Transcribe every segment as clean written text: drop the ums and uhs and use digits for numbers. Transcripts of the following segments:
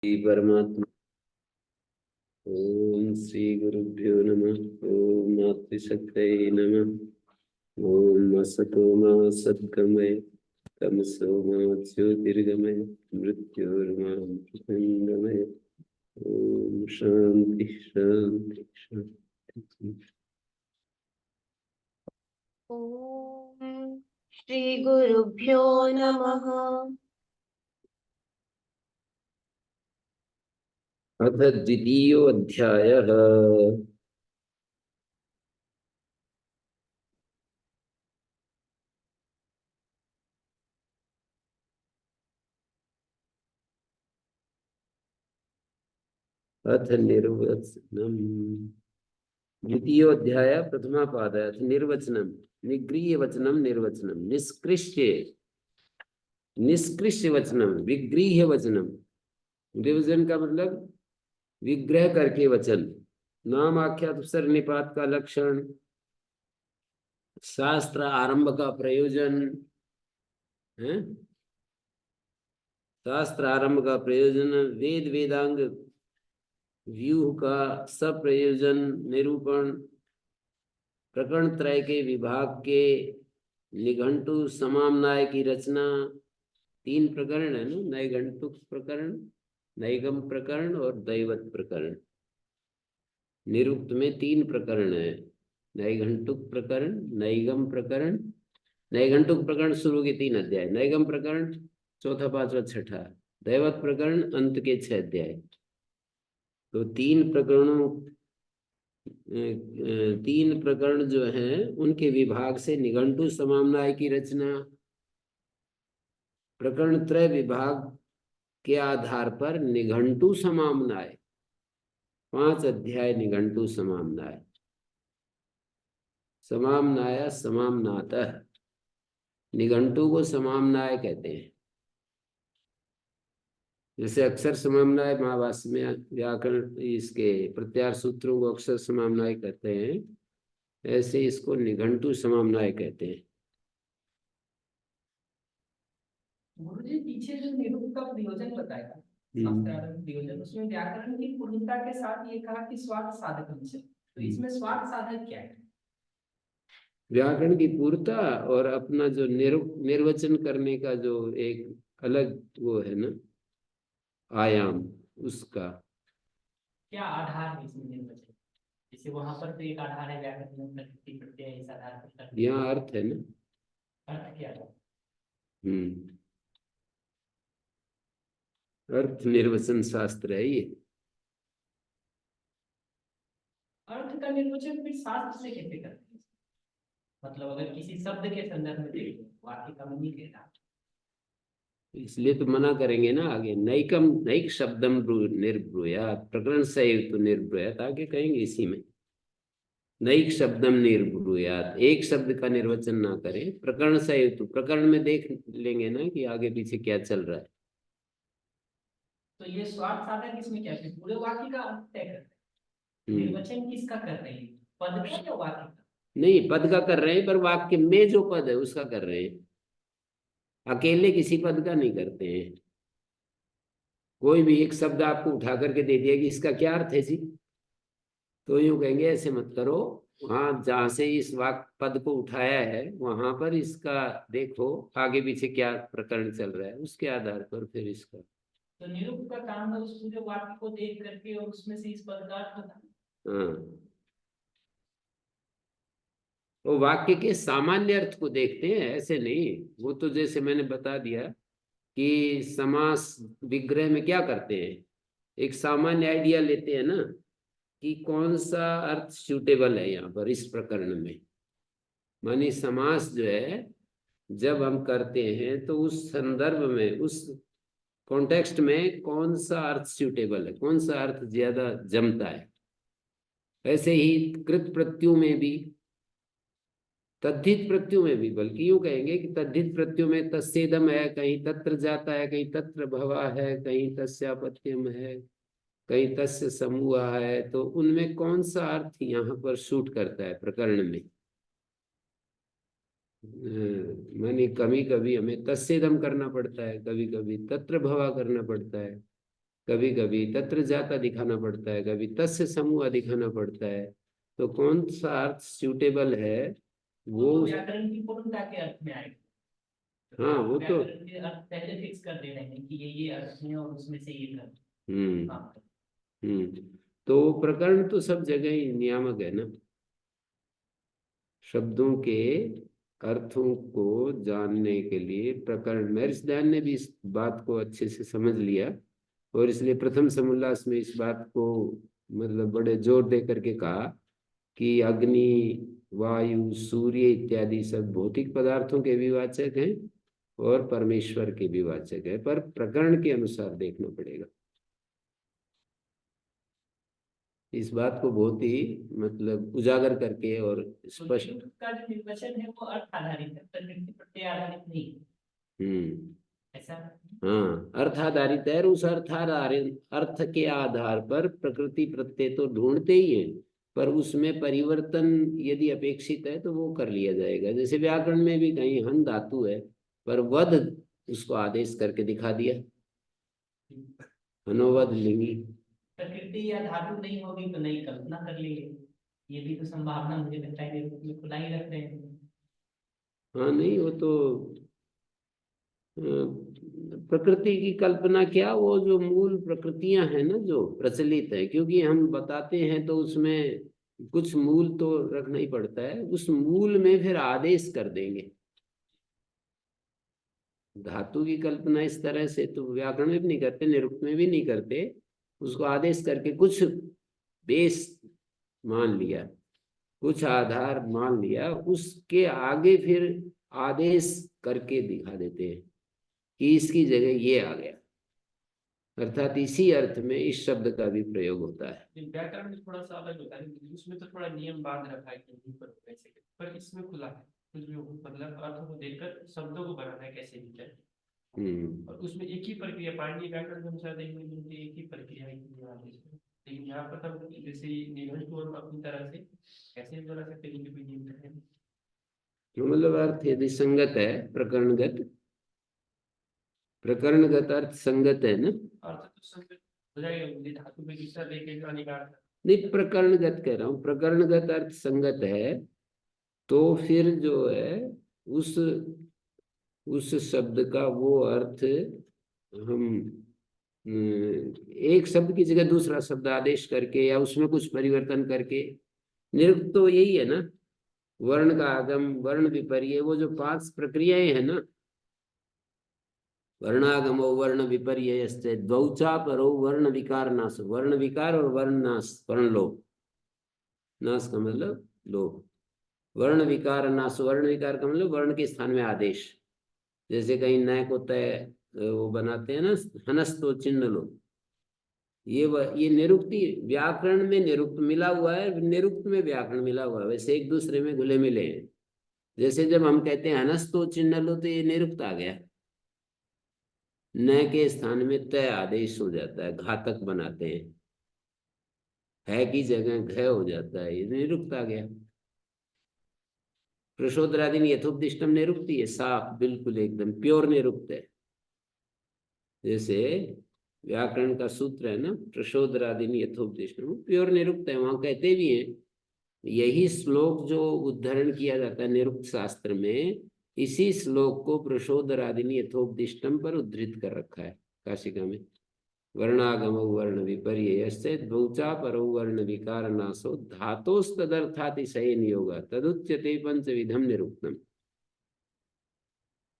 श्री परमात्मा। ओम श्री गुरुभ्यो नमः। ओम मातृशक्तये नमः। ओम असतो मा सद्गमय तमसो मा ज्योतिर्गमय मृत्योर्मामृतंगमय। ओम शांति शांति शांति। ओम श्री गुरुभ्यो नमः। अथ द्वितीयोऽध्यायः। अथ निर्वचनम्। द्वितीयोऽध्याय प्रथमापाद। अथ निर्वचनम् निगृह्यवचनम् निर्वचनम् निष्कृष्य निष्कृष्य वचनम विगृह्य वचनम। विभजन का मतलब विग्रह करके वचन। नाम आख्यात उपसर्ग निपात का लक्षण। शास्त्र आरंभ का प्रयोजन है। शास्त्र आरंभ का प्रयोजन वेद वेदांग व्यूह का सप्रयोजन निरूपण। प्रकरण त्रय के विभाग के निघंटु समामनाय की रचना। 3 प्रकरण है ना, नैघंटुक प्रकरण, नैगम प्रकरण और दैवत प्रकरण। निरुक्त में 3 प्रकरण है, नैघंटुक प्रकरण, नैगम प्रकरण। नैघंटुक प्रकरण शुरू के 3 अध्याय, नैगम प्रकरण चौथा पांचवा छठा, दैवत प्रकरण अंत के 6 अध्याय। तो 3 प्रकरण जो हैं उनके विभाग से निघंटु समामनाय की रचना। प्रकरण त्रय विभाग के आधार पर निघंटु समामनाय, 5 अध्याय निघंटु समामनाय। समामनाय समामनातः, निघंटु को समामनाय कहते हैं। जैसे अक्षर समामनाय महाभाष्य में व्याकरण इसके प्रत्यार सूत्रों को अक्षर समामनाय कहते हैं, ऐसे इसको निघंटु समामनाय कहते हैं। गुरुजी पीछे जो निरुक्त का प्रयोजन बताया, शास्त्रार्थ प्रयोजन, उसमें व्याकरण की पूर्णता के साथ ये कहा कि स्वार्थ साधक निश्चय। तो इसमें स्वार्थ साधक क्या है? व्याकरण की पूर्णता और अपना जो निर्वचन करने का जो एक अलग वो है ना आयाम, उसका क्या आधार है इसमें निर्वचन? जैसे वहां पर तो एक आधार है व्याकरण में प्रकृति प्रत्यय, इस आधार पर यहाँ अर्थ है ना। अर्थ क्या है? अर्थ निर्वचन शास्त्र है ये। अर्थ का निर्वचन फिर शास्त्र से कैसे करते हैं? मतलब अगर किसी शब्द के संदर्भ में देखें, वाक्य का मीनिंग क्या है? इसलिए तो मना करेंगे ना आगे, नैकम नैक शब्दम निर्ब्रूयात प्रकरण सहित निर्ब्रूयात, आगे कहेंगे इसी में। नैक शब्दम निर्ब्रूयात, एक शब्द का निर्वचन ना करें, प्रकरण सहित, प्रकरण में देख लेंगे ना कि आगे पीछे क्या चल रहा है। तो ये स्वार्थ साधक इसमें क्या है? पूरे वाक्य का अर्थ तय करते हैं। निर्वचन किसका कर रहे हैं? पद का या वाक्य का? नहीं, पद का कर रहे हैं, पर वाक्य में जो पद है उसका कर रहे हैं, अकेले किसी पद का नहीं करते हैं। कोई भी एक शब्द आपको उठा करके दे दिया कि इसका क्या अर्थ है जी, तो यूं कहेंगे ऐसे मत करो, वहां जहां से इस वाक्य पद को उठाया है वहां पर इसका देखो आगे पीछे क्या प्रकरण चल रहा है, उसके आधार पर फिर इसका। तो निरुक्त का काम है उस पूरे वाक्य को देख करके और उसमें से इस पद का अर्थ बताना। हाँ, वो वाक्य के सामान्य अर्थ को देखते हैं, ऐसे नहीं। वो तो जैसे मैंने बता दिया कि समास विग्रह में क्या करते हैं, एक सामान्य आइडिया लेते हैं ना कि कौन सा अर्थ सूटेबल है यहाँ पर इस प्रकरण में। मानी समास जो है जब हम करते हैं तो उस संदर्भ में, उस कॉन्टेक्स्ट में कौन सा अर्थ सूटेबल है, कौन सा अर्थ ज्यादा जमता है। ऐसे ही कृत प्रत्यु में भी, तद्धित प्रत्यु में भी, बल्कि यूं कहेंगे कि तद्धित प्रत्यु में तस्सेदम है, कहीं तत्र जाता है, कहीं तत्र भवा है, कहीं तस्यापत्यम है, कहीं तस्य समूह है, तो उनमें कौन सा अर्थ यहाँ पर शूट करता है प्रकरण में। मानी कभी कभी हमें तस्सेदम करना पड़ता है, कभी कभी तत्र भवा करना पड़ता है, कभी कभी तत्र जाता दिखाना पड़ता है, कभी तस्य समूह दिखाना पड़ता है। तो कौन सा अर्थ सूटेबल है वो वो तो व्याकरण की पूर्णता के अर्थ में आएगा। हाँ, आप वो तो व्याकरण के अर्थ पहले फिक्स कर दे रहे हैं कि ये अर्थ है और उसमें से ये अर्थ। हम्म हाँ, तो प्रकरण तो सब जगह ही नियामक है ना। शब्दों के अर्थों को जानने के लिए प्रकरण, महर्षि दयान ने भी इस बात को अच्छे से समझ लिया, और इसलिए प्रथम समोल्लास में इस बात को मतलब बड़े जोर दे करके कहा कि अग्नि, वायु, सूर्य इत्यादि सब भौतिक पदार्थों के भी वाचक हैं और परमेश्वर के भी वाचक है, पर प्रकरण के अनुसार देखना पड़ेगा। इस बात को बहुत ही मतलब उजागर करके और तो स्पष्ट। निरुक्त का जो निर्वचन है वो अर्थ आधारित है, प्रकृति प्रत्यय आधारित नहीं। हम्म ऐसा हाँ, अर्थ आधारित है, और उस अर्थ के आधार पर प्रकृति प्रत्यय तो ढूंढते ही हैं, पर उसमें परिवर्तन यदि अपेक्षित है तो वो कर लिया जाएगा। जैसे व्याकरण में भी कहीं हन धातु है, पर वध उसको आदेश करके दिखा दिया, हनोवध लिंगी। प्रकृति या धातु नहीं होगी तो नई कल्पना कर लेंगे। ये भी तो संभावना मुझे लगता है निरुक्त में खुला ही रख रहे हैं। हाँ, नहीं वो तो प्रकृति की कल्पना क्या, वो जो मूल प्रकृतियां हैं ना जो प्रचलित है, क्योंकि हम बताते हैं तो उसमें कुछ मूल तो रखना ही पड़ता है, उस मूल में फिर आदेश कर देंगे। धातु की कल्पना इस तरह से तो व्याकरण में भी नहीं करते, निरुक्त में भी नहीं करते। उसको आदेश करके कुछ बेस मान लिया, कुछ आधार मान लिया, उसके आगे फिर आदेश करके दिखा देते हैं कि इसकी जगह ये आ गया, अर्थात इसी अर्थ में इस शब्द का भी प्रयोग होता है। व्याकरण में थोड़ा सा अलग होता है, उसमें तो थोड़ा नियम बांध रखा है कि यहीं पर कैसे, पर इसमें खुला है, कुछ भी हो, मतलब अर्थ को देखकर शब्दों को बनाना है कैसे भी चाहे। और उसमें एक ही प्रक्रिया, पाणिनीय व्याकरण के अनुसार देखने में एक ही प्रक्रिया है कि आदेश में। लेकिन यहाँ पर तब जैसे निबंध को अपनी तरह से कैसे भी बना सकते हैं, कोई नियम है। मतलब अर्थ यदि संगत है, प्रकरणगत, प्रकरणगत अर्थ संगत है ना। अर्थ तो संगत हो जाएगा, मुझे धातु में दूसरा लेके अनिवार्य। नहीं, प्रकरणगत कह रहा हूँ, प्रकरणगत अर्थ संगत है तो फिर जो है उस उस शब्द का वो अर्थ हम एक शब्द की जगह दूसरा शब्द आदेश करके या उसमें कुछ परिवर्तन करके, निरुक्त तो यही है ना। वर्ण का आगम, वर्ण विपर्य, वो जो 5 प्रक्रियाएं हैं ना, वर्णागमो वर्ण विपर्ययश्च द्वौचा परो वर्ण विकार नाश, वर्ण विकार और वर्ण नाश, वर्ण लोप, नाश का मतलब लोप, वर्ण विकार नाश, वर्ण विकार का मतलब वर्ण के स्थान में आदेश। जैसे कहीं नय को तय वो बनाते हैं ना, हनस्तो चिन्ह लो, ये निरुक्ति, व्याकरण में निरुक्त मिला हुआ है, निरुक्त में व्याकरण मिला हुआ है, वैसे एक दूसरे में घुले मिले हैं। जैसे जब हम कहते हैं हनस्तो चिन्ह लो तो ये निरुक्त आ गया, न के स्थान में तय आदेश हो जाता है, घातक बनाते हैं, है की जगह घ हो जाता है, ये निरुक्त आ गया। प्रशोदरादीन यथोपदिष्टम निरुक्ति है, साफ बिल्कुल एकदम प्योर निरुक्त है। जैसे व्याकरण का सूत्र है ना, प्रशोदरादीन यथोपदिष्टम, प्योर निरुक्त है, वहां कहते भी हैं। यही श्लोक जो उद्धरण किया जाता है निरुक्त शास्त्र में, इसी श्लोक को प्रशोदरादीन यथोपदिष्टम पर उद्धृत कर रखा है काशिका में। वर्णागमो वर्ण विपर्ययस्य द्वौचा परो वर्ण विकार नाशो धातोस्तदर्थातिशयेन योगा तदुच्यते पंचविधम निरुक्तम।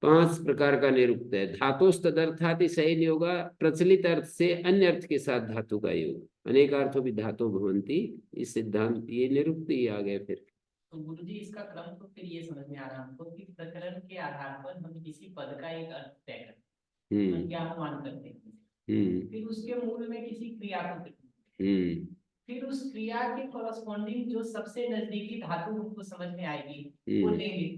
5 प्रकार का निरुक्त है। धातोस्तदर्थातिशयेन योगा, प्रचलित अर्थ से अन्य अर्थ के साथ धातु का योग, अनेक अर्थों भी धातु भवंती, इस सिद्धांत ये निरुक्त ही आ गए फिर। तो गुरु जी इसका क्रम तो फिर ये समझ में आ रहा हमको कि प्रकरण के आधार पर हम किसी पद का एक अर्थ तय करते हैं, क्या अनुमान करते हैं, फिर उसके मूल में किसी क्रिया को करते हैं, फिर उस क्रिया के कॉरस्पॉन्डिंग जो सबसे नजदीकी धातु हमको समझ में आएगी वो लेंगे।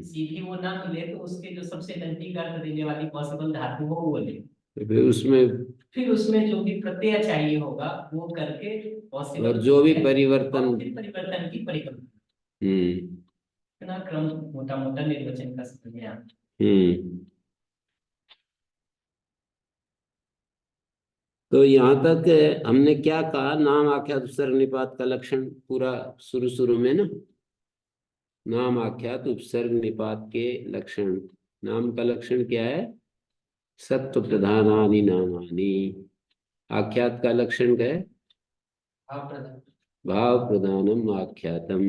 सीधी वो ना मिले तो उसके जो सबसे नजदीक अर्थ देने वाली पॉसिबल धातु हो वो ले, फिर उसमें जो भी प्रत्यय चाहिए होगा वो करके पॉसिबल, और जो भी परिवर्तन, और फिर परिवर्तन की परिकल्पना। इतना क्रम मोटा मोटा निर्वचन का समझ में आता। तो यहाँ तक हमने क्या कहा, नाम आख्यात उपसर्ग निपात का लक्षण पूरा शुरू में ना, नाम आख्यात उपसर्ग निपात के लक्षण। नाम का लक्षण क्या है? सत्व प्रधानानि नामानि। आख्यात का लक्षण क्या है? भाव प्रधानम आख्यातम।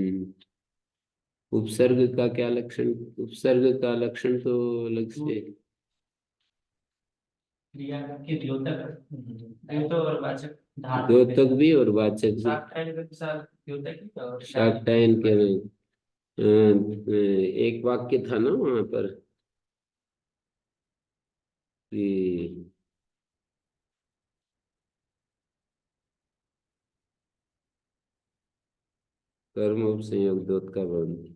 उपसर्ग का क्या लक्षण? उपसर्ग का लक्षण तो अलग से, क्रिया के द्योतक, द्योतक और वाचक, द्योतक भी और वाचक भी। शाकटायन के साथ द्योतक और शाकटायन के एक वाक्य था ना वहां पर कि कर्म उपसंयोग द्योत का बंध।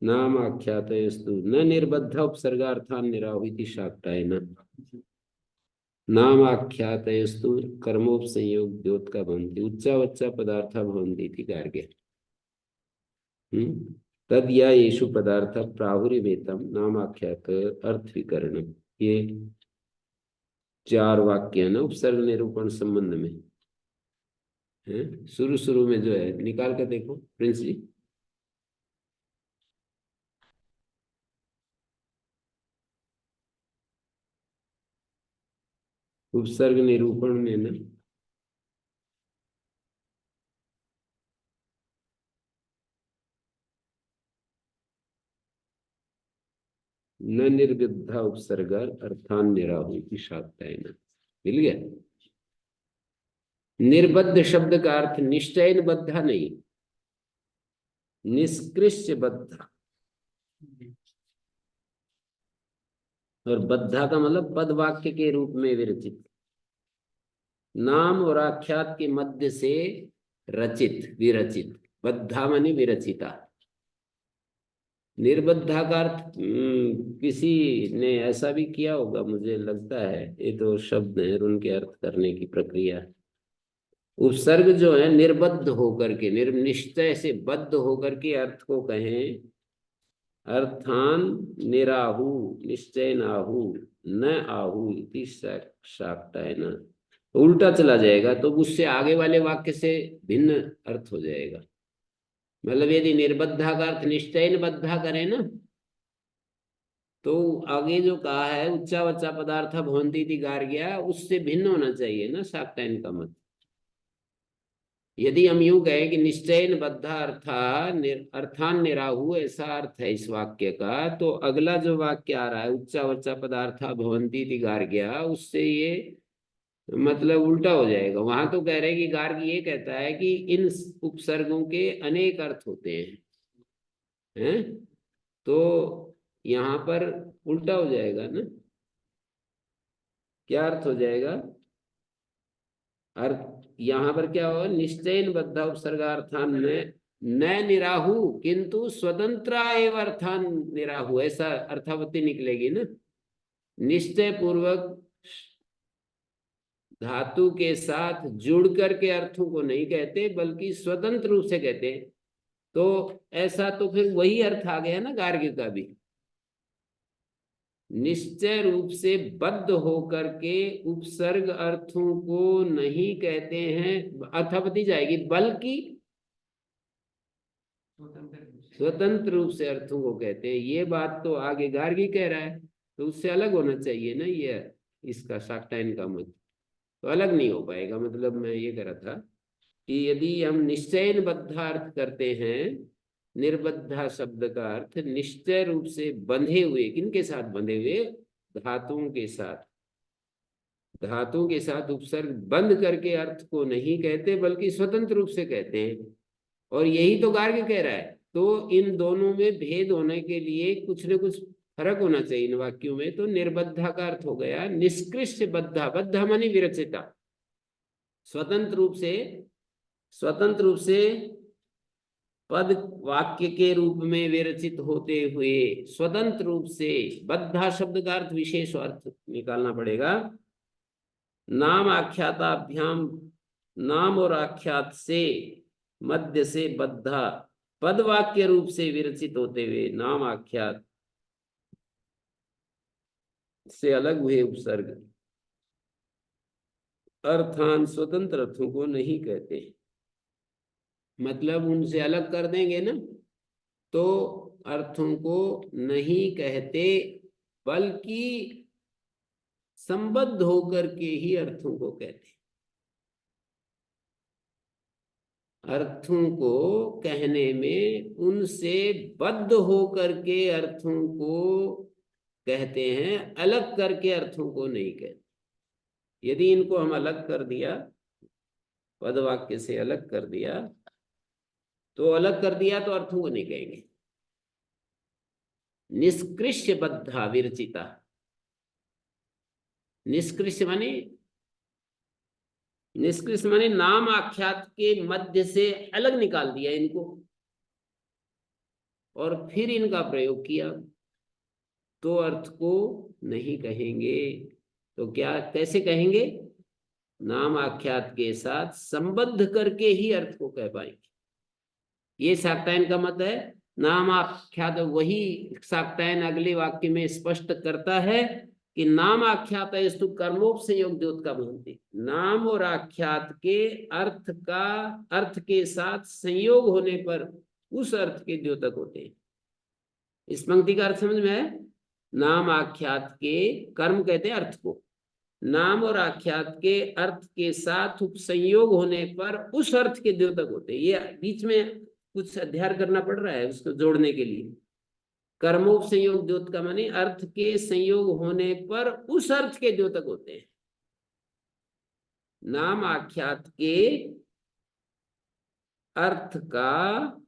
नाम आख्यातयस्तु न निर्बद्ध उपसर्गार्थान निराहुति शाक्टायन। नाम आख्यातयस्तु कर्मोपसंयोग द्योत का बंधि उच्चा वच्चा पदार्था भवन्ति इति गार्ग्य। तद या येषु पदार्थ प्राहुर्यमेतम नाम आख्यात अर्थ विकरणम। ये 4 वाक्य है ना उपसर्ग निरूपण संबंध में है। शुरू में जो है निकाल कर देखो प्रिंस जी। उपसर्ग निरूपण में ना न निर्विद्धा उपसर्ग अर्थान निराहुति शाक्तायन मिल गया। निर्बद्ध शब्द का अर्थ निश्चयन बद्धा नहीं, निष्कृष्य बद्धा। और बद्धा का मतलब पद वाक्य के रूप में विरचित, नाम और आख्यात के मध्य से रचित विरचित। बद्धा माने विरचिता। निर्बद्धा का अर्थ किसी ने ऐसा भी किया होगा मुझे लगता है। ये तो शब्द है उनके अर्थ करने की प्रक्रिया। उपसर्ग जो है निर्बद्ध होकर के, निर्निश्चय से बद्ध होकर के अर्थ को कहें। अर्थान निराहु निश्चय नाहु न आहु इति शाक्तायन। उल्टा चला जाएगा तो उससे आगे वाले वाक्य से भिन्न अर्थ हो जाएगा। मतलब यदि निर्बद्धा का अर्थ निश्चयन बद्धा करें ना, तो आगे जो कहा है उच्चा वच्चा पदार्थ भवन्ति इति गार्ग्या, उससे भिन्न होना चाहिए ना शाक्तायन का मत। यदि हम यूं कहें कि निश्चयन बद्धा अर्थान निराहु, ऐसा अर्थ है इस वाक्य का, तो अगला जो वाक्य आ रहा है उच्चा वच्चा पदार्थ भवन्ति इति गार्ग्या, उससे ये मतलब उल्टा हो जाएगा। वहां तो कह रहे हैं कि गार्ग ये कहता है कि इन उपसर्गों के अनेक अर्थ होते हैं, तो यहाँ पर उल्टा हो जाएगा ना। क्या अर्थ हो जाएगा? अर्थ यहाँ पर क्या होगा? निश्चयन बद्धा उपसर्गार्थान न निराहु किंतु स्वतंत्र एवं अर्थान निराहु, ऐसा अर्थावती निकलेगी ना। निश्चय पूर्वक धातु के साथ जुड़ करके अर्थों को नहीं कहते बल्कि स्वतंत्र रूप से कहते हैं। तो ऐसा तो फिर वही अर्थ आ गया ना गार्ग्य का भी। निश्चय रूप से बद्ध होकर के उपसर्ग अर्थों को नहीं कहते हैं, अर्थापति जाएगी, बल्कि स्वतंत्र रूप से अर्थों को कहते हैं। ये बात तो आगे गार्गी कह रहा है, तो उससे अलग होना चाहिए ना ये इसका शाक्तायन का मत। तो अलग नहीं हो पाएगा। मतलब मैं ये कह रहा था कि यदि हम निश्चयन बद्धा अर्थ करते हैं, निर्बद्धा शब्द का अर्थ निश्चय रूप से बंधे हुए, किनके साथ बंधे हुए? धातुओं के साथ। धातुओं के साथ उपसर्ग बंद करके अर्थ को नहीं कहते बल्कि स्वतंत्र रूप से कहते हैं। और यही तो गार्ग्य कह रहा है। तो इन दोनों में भेद होने के लिए कुछ न कुछ फर्क होना चाहिए इन वाक्यों में। तो निर्बद्धा का अर्थ हो गया निष्कृष्य बद्धा। बद्धा मानी विरचिता, स्वतंत्र रूप से पद वाक्य के रूप में विरचित होते हुए, स्वतंत्र रूप से। बद्धा शब्द का अर्थ विशेष अर्थ निकालना पड़ेगा। नाम आख्याताभ्याम, नाम और आख्यात से मध्य से बद्धा, पद वाक्य रूप से विरचित होते हुए नाम आख्यात से अलग हुए उपसर्ग अर्थान स्वतंत्र अर्थों को नहीं कहते। मतलब उनसे अलग कर देंगे ना तो अर्थों को नहीं कहते, बल्कि संबद्ध होकर के ही अर्थों को कहते। अर्थों को कहने में उनसे बद्ध होकर के अर्थों को कहते हैं, अलग करके अर्थों को नहीं कहते। यदि इनको हम अलग कर दिया, पदवाक्य से अलग कर दिया, तो अलग कर दिया तो अर्थों को नहीं कहेंगे। निष्कृष्य बद्धा विरचिता, निष्कृष्य माने, निष्कृष्य माने नाम आख्यात के मध्य से अलग निकाल दिया इनको और फिर इनका प्रयोग किया, तो अर्थ को नहीं कहेंगे। तो क्या कैसे कहेंगे? नाम आख्यात के साथ संबद्ध करके ही अर्थ को कह पाएंगे। ये शाक्तायन का मत है। नाम आख्यात, वही शाक्तायन अगले वाक्य में स्पष्ट करता है कि नाम आख्यात स्तु कर्मोपसंयोग द्योत का भवन्ति। नाम और आख्यात के अर्थ का अर्थ के साथ संयोग होने पर उस अर्थ के द्योतक होते हैं। इस पंक्ति का अर्थ समझ में है? नाम आख्यात के, कर्म कहते हैं अर्थ को, नाम और आख्यात के अर्थ के साथ उपसंयोग होने पर उस अर्थ के द्योतक होते हैं। ये बीच में कुछ अध्ययन करना पड़ रहा है उसको जोड़ने के लिए। कर्मोपसंयोग द्योतक का माने अर्थ के संयोग होने पर उस अर्थ के द्योतक होते हैं। नाम आख्यात के अर्थ का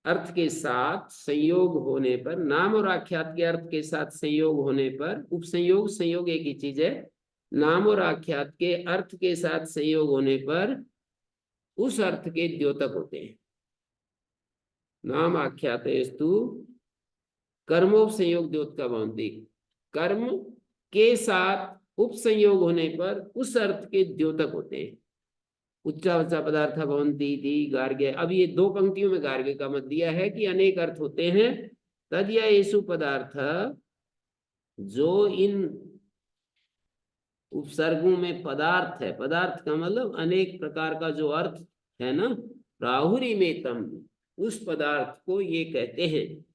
अर्थ के साथ संयोग होने पर, नाम और आख्यात के अर्थ के साथ संयोग होने पर, उपसंयोग संयोग एक ही चीज है। नाम और आख्यात के अर्थ के साथ संयोग होने पर उस अर्थ के द्योतक होते हैं। नाम आख्यात स्तु कर्मोपसंयोग द्योतक का भवन्ति। कर्म के साथ उपसंयोग होने पर उस अर्थ के द्योतक होते हैं। उच्चा उच्चा पदार्थ भवन्ति इति गार्ग्य। अब ये दो पंक्तियों में गार्ग्य का मत दिया है कि अनेक अर्थ होते हैं। तद्या येषु पदार्थ, जो इन उपसर्गों में पदार्थ है, पदार्थ का मतलब अनेक प्रकार का जो अर्थ है ना, राहुरी में तम, उस पदार्थ को ये कहते हैं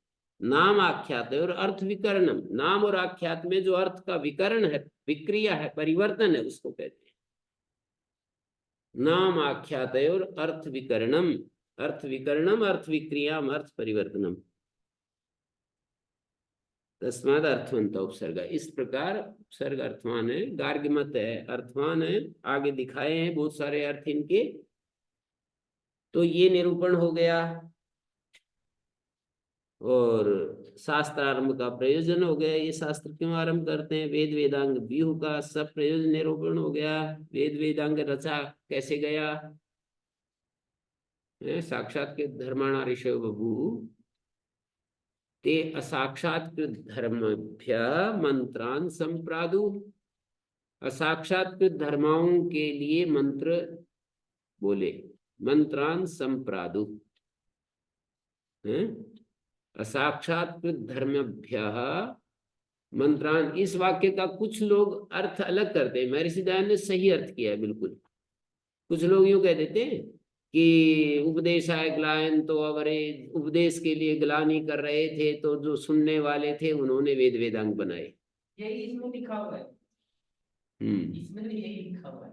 नाम आख्यात और अर्थ विकरणम। नाम और आख्यात में जो अर्थ का विकरण है, विक्रिया है, परिवर्तन है, उसको कहते हैं नाम आख्यात और अर्थ विकरणम। अर्थ विकरणम, अर्थ विक्रियाम, अर्थ परिवर्तनम, तस्माद अर्थवंत उपसर्ग। इस प्रकार उपसर्ग अर्थवान है, गार्ग्य मत है अर्थवान है। आगे दिखाए हैं बहुत सारे अर्थ इनके। तो ये निरूपण हो गया और शास्त्र आरंभ का प्रयोजन हो गया। ये शास्त्र क्यों आरंभ करते हैं? वेद वेदांग व्यूह का सब प्रयोजन निरूपण हो गया। वेद वेदांग रचा कैसे गया? साक्षात के धर्माणा ऋषव बभू ते असाक्षात्कृत धर्मभ्य मंत्रान संप्रादु। असाक्षात्कृत धर्माओं के लिए मंत्र बोले, मंत्रान संप्रादु। असाक्षात्कृत धर्मभ्य मंत्रान। इस वाक्य का कुछ लोग अर्थ अलग करते हैं। महर्षि दयानंद ने सही अर्थ किया है बिल्कुल। कुछ लोग यूं कह देते हैं कि उपदेशाय ग्लायन तो अवरे, उपदेश के लिए ग्लानि कर रहे थे तो जो सुनने वाले थे उन्होंने वेद वेदांग बनाए। यही इसमें लिखा हुआ है। इसमें तो यही लिखा हुआ है।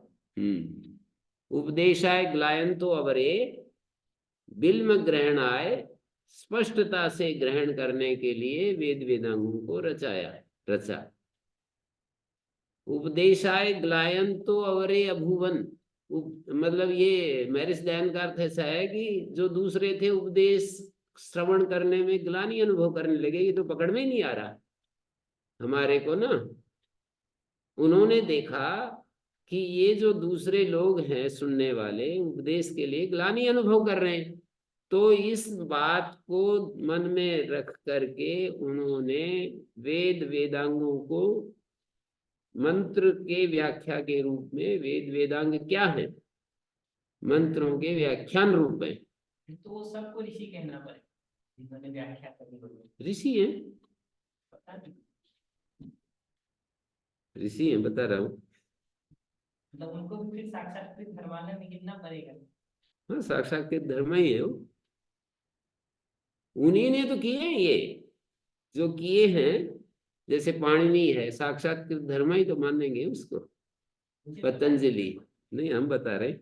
उपदेशाय ग्लायन तो अवरे, बिल्म ग्रहणाय, स्पष्टता से ग्रहण करने के लिए वेद वेदांगों को रचा। उपदेशाय ग्लायन तो अवरे अभुवन, मतलब ये महर्षि दयानंद का अर्थ ऐसा है कि जो दूसरे थे उपदेश श्रवण करने में ग्लानि अनुभव करने लगे। ये तो पकड़ में ही नहीं आ रहा हमारे को ना। उन्होंने देखा कि ये जो दूसरे लोग हैं सुनने वाले, उपदेश के लिए ग्लानि अनुभव कर रहे हैं। तो इस बात को मन में रख करके उन्होंने वेद वेदांगों को मंत्र के व्याख्या के रूप में, वेद वेदांग क्या है? मंत्रों के व्याख्यान रूप में। तो वो सबको ऋषि कहना पड़ेगा जिन्होंने व्याख्या करी। ऋषि है, पता नहीं। ऋषि हैं, बता रहा हूँ। मतलब उनको भी फिर साक्षात्कृत धर्माना में गिनना पड़ेगा। हाँ, साक्षात्कृत धर्म ही है वो। उन्हीं ने तो किए हैं ये, जो किए हैं। जैसे पाणिनि है, साक्षात्कृत धर्म ही तो मानेंगे उसको। मुझे पतंजलि नहीं, हम बता रहे।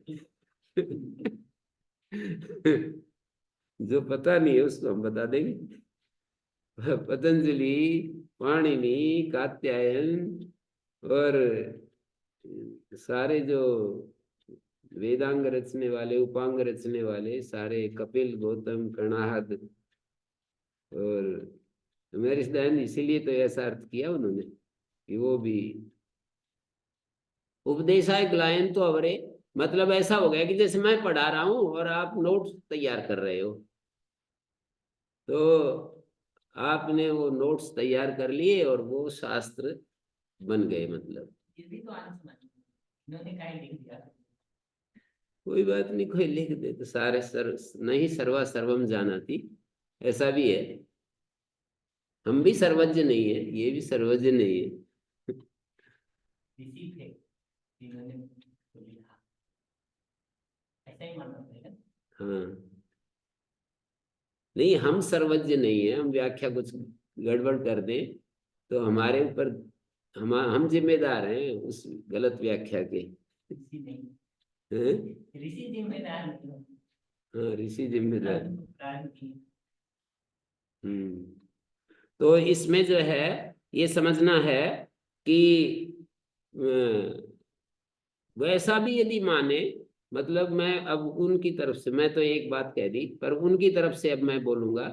जो पता नहीं है उसको हम बता देंगे। पतंजलि, पाणिनि, कात्यायन और सारे जो वेदांग रचने वाले, उपांग रचने वाले सारे, कपिल, गौतम, कणाहद और महर्षि दयानंद, इसीलिए तो ऐसा अर्थ किया उन्होंने कि वो भी उपदेशाय ग्लायन तो अवरे। मतलब ऐसा हो गया कि जैसे मैं पढ़ा रहा हूं और आप नोट्स तैयार कर रहे हो, तो आपने वो नोट्स तैयार कर लिए और वो शास्त्र बन गए। मतलब ये भी तो आने समझ इन्होंने कहीं लिख दिया। कोई बात नहीं, कोई लिख दे तो सारे नहीं सर्वा सर्वम जानाति, ऐसा भी है। हम भी सर्वज्ञ नहीं है, ये भी सर्वज्ञ नहीं है। ऋषि थे जिन्होंने तो लिखा, ऐसा ही मानना पड़ेगा। हाँ, नहीं, हम सर्वज्ञ नहीं है। हम व्याख्या कुछ गड़बड़ कर दें तो हमारे ऊपर, हम जिम्मेदार हैं उस गलत व्याख्या के। ऋषि नहीं, हैं? ऋषि जिम्मेदार नहीं। हाँ, ऋषि जिम्मेदार। प्राण की तो इसमें जो है ये समझना है कि वैसा भी यदि माने, मतलब मैं अब उनकी तरफ से, मैं तो एक बात कह दी, पर उनकी तरफ से अब मैं बोलूंगा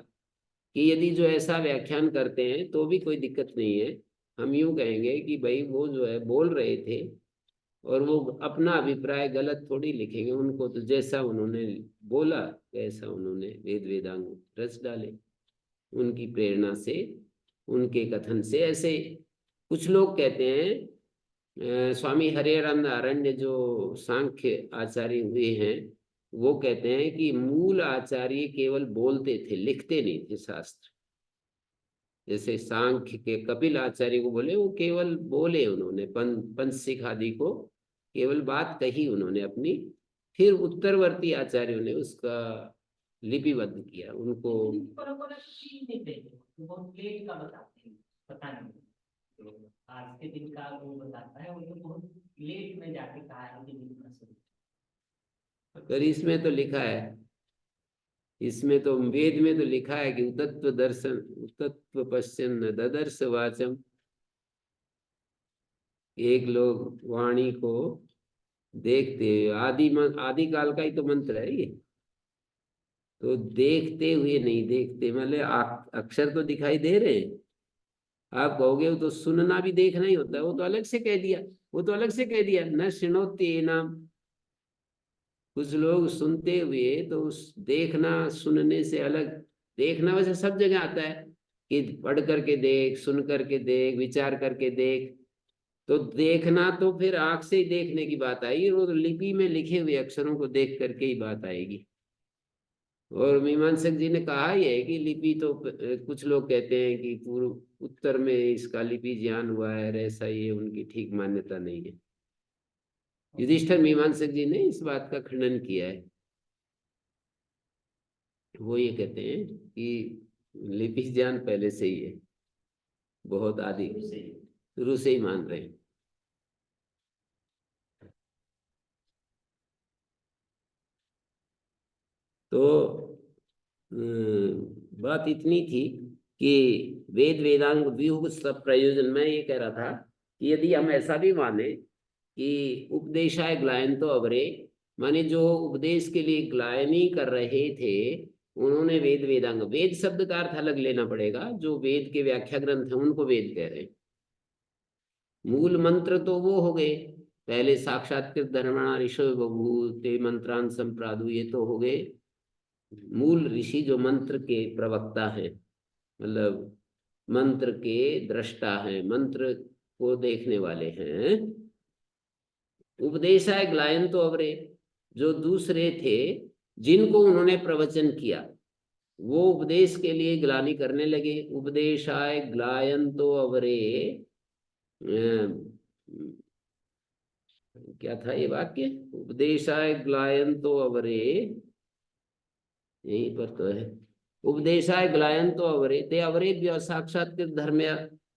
कि यदि जो ऐसा व्याख्यान करते हैं तो भी कोई दिक्कत नहीं है। हम यूं कहेंगे कि भाई वो जो है बोल रहे थे और वो अपना अभिप्राय गलत थोड़ी लिखेंगे। उनको तो जैसा उन्होंने बोला वैसा उन्होंने वेद वेदांग रच डाले उनकी प्रेरणा से, उनके कथन से। ऐसे कुछ लोग कहते हैं, स्वामी हरिहरानंद आरण्य जो सांख्य आचार्य हुए हैं, वो कहते हैं कि मूल आचार्य केवल बोलते थे, लिखते नहीं थे शास्त्र। जैसे सांख्य के कपिल आचार्य को बोले, वो केवल बोले, उन्होंने पंचशिख आदि को केवल बात कही उन्होंने अपनी, फिर उत्तरवर्ती आचार्यों ने उसका लिपिबद्ध किया उनको। बहुत लेट का बताते हैं, पता नहीं तो आज के दिन का वो बताता है, वो तो बहुत लेट में जाके कहा है कि लिखना शुरू। पर इसमें तो लिखा है, इसमें तो वेद में तो लिखा है कि उतत्व दर्शन, उतत्व पश्चिम ददर्श वाचम। एक लोग वाणी को देखते, आदि काल का ही तो मंत्र है ये। तो देखते हुए नहीं, देखते मतलब अक्षर तो दिखाई दे रहे हैं। आप कहोगे वो तो सुनना भी देखना ही होता है, वो तो अलग से कह दिया, वो तो अलग से कह दिया, न शृणोति नाम। कुछ लोग सुनते हुए तो उस देखना सुनने से अलग। देखना वैसे सब जगह आता है कि पढ़ करके देख, सुन करके देख, विचार करके देख। तो देखना तो फिर आंख से ही देखने की बात आएगी, वो तो लिपि में लिखे हुए अक्षरों को देख करके ही बात आएगी। और मीमांसक जी ने कहा ही है कि लिपि तो कुछ लोग कहते हैं कि पूर्व उत्तर में इसका लिपि ज्ञान हुआ है, ऐसा ये उनकी ठीक मान्यता नहीं है। युधिष्ठिर मीमांसक जी ने इस बात का खंडन किया है। वो ये कहते हैं कि लिपि ज्ञान पहले से ही है, बहुत आदि शुरू से ही मान रहे हैं। तो बात इतनी थी कि वेद वेदांग व्यूह सब प्रयोजन। मैं ये कह रहा था कि यदि हम ऐसा भी माने कि उपदेशाय ग्लायन तो अवरे, माने जो उपदेश के लिए ग्लायनी कर रहे थे उन्होंने वेद वेदांग, वेद शब्द का अर्थ अलग लेना पड़ेगा। जो वेद के व्याख्या ग्रंथ हैं उनको वेद कह रहे हैं। मूल मंत्र तो वो हो गए, पहले साक्षात्कृत धर्मणा ऋषि बभूते मंत्रान संप्रादु, ये तो हो गए मूल ऋषि जो मंत्र के प्रवक्ता हैं, मतलब मंत्र के दृष्टा हैं, मंत्र को देखने वाले हैं। उपदेशाय ग्लायन तो अवरे, जो दूसरे थे जिनको उन्होंने प्रवचन किया, वो उपदेश के लिए ग्लानि करने लगे। उपदेशाय ग्लायन तो अवरे, क्या था ये वाक्य? उपदेशाय ग्लायंतो अवरे, यहीं पर तो है। उपदेशाय ग्लायंतो अवरे ते अवरेभ्य साक्षात्कृत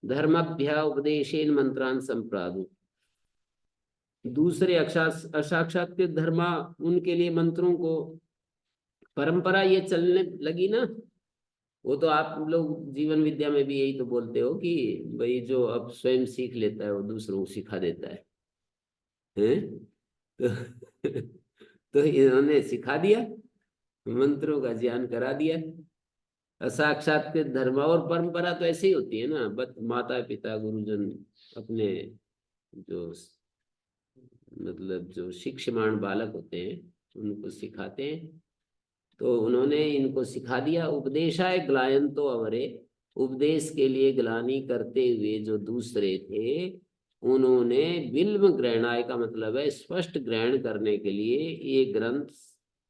धर्मभ्य उपदेशेन मंत्रान संप्रादु। दूसरे असाक्षात्कृत धर्मा, उनके लिए मंत्रों को परंपरा ये चलने लगी ना। वो तो आप लोग जीवन विद्या में भी यही तो बोलते हो कि भाई जो अब स्वयं सीख लेता है वो दूसरों को सिखा देता है, हैं? तो, तो इन्होंने सिखा दिया, मंत्रों का ज्ञान करा दिया। असाक्षात्कृत धर्म और परंपरा तो ऐसे ही होती है ना, बस माता पिता गुरुजन अपने जो मतलब जो शिक्षमाण बालक होते हैं उनको सिखाते हैं। तो उन्होंने इनको सिखा दिया। उपदेशाय ग्लायंतो अवरे, उपदेश के लिए ग्लानि करते हुए जो दूसरे थे उन्होंने बिल्व ग्रहणाय का मतलब है स्पष्ट ग्रहण करने के लिए ये ग्रंथ,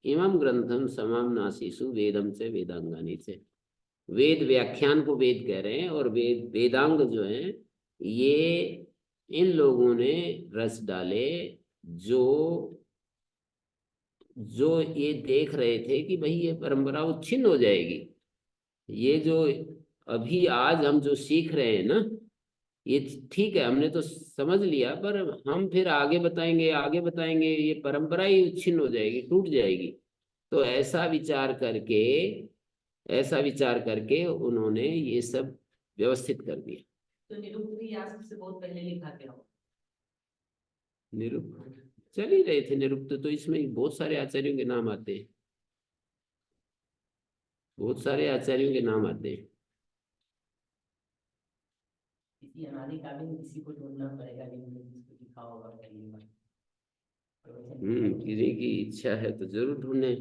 इमं ग्रंथम समम नासीसु वेदम से वेदांगानी से, वेद व्याख्यान को वेद कह रहे हैं और वेदांग जो है ये इन लोगों ने रस डाले जो जो ये देख रहे थे कि भाई ये परंपरा उच्छिन्न हो जाएगी। ये जो अभी आज हम जो सीख रहे हैं ना, ये ठीक है, हमने तो समझ लिया, पर हम फिर आगे बताएंगे आगे बताएंगे, ये परंपरा ही उच्छिन्न हो जाएगी, टूट जाएगी। तो ऐसा विचार करके उन्होंने ये सब व्यवस्थित कर दिया। तो निरुक्त भी यास्क से बहुत पहले लिखा गया हो। निरुक्त चल ही रहे थे, निरुक्त तो इसमें बहुत सारे आचार्यों के नाम आते हैं, बहुत सारे आचार्यों के नाम आते हैं। किसी अनादि कालीन किसी को ढूंढना पड़ेगा जिसको लिखा होगा पहली बार। किसी की इच्छा है तो जरूर ढूंढे।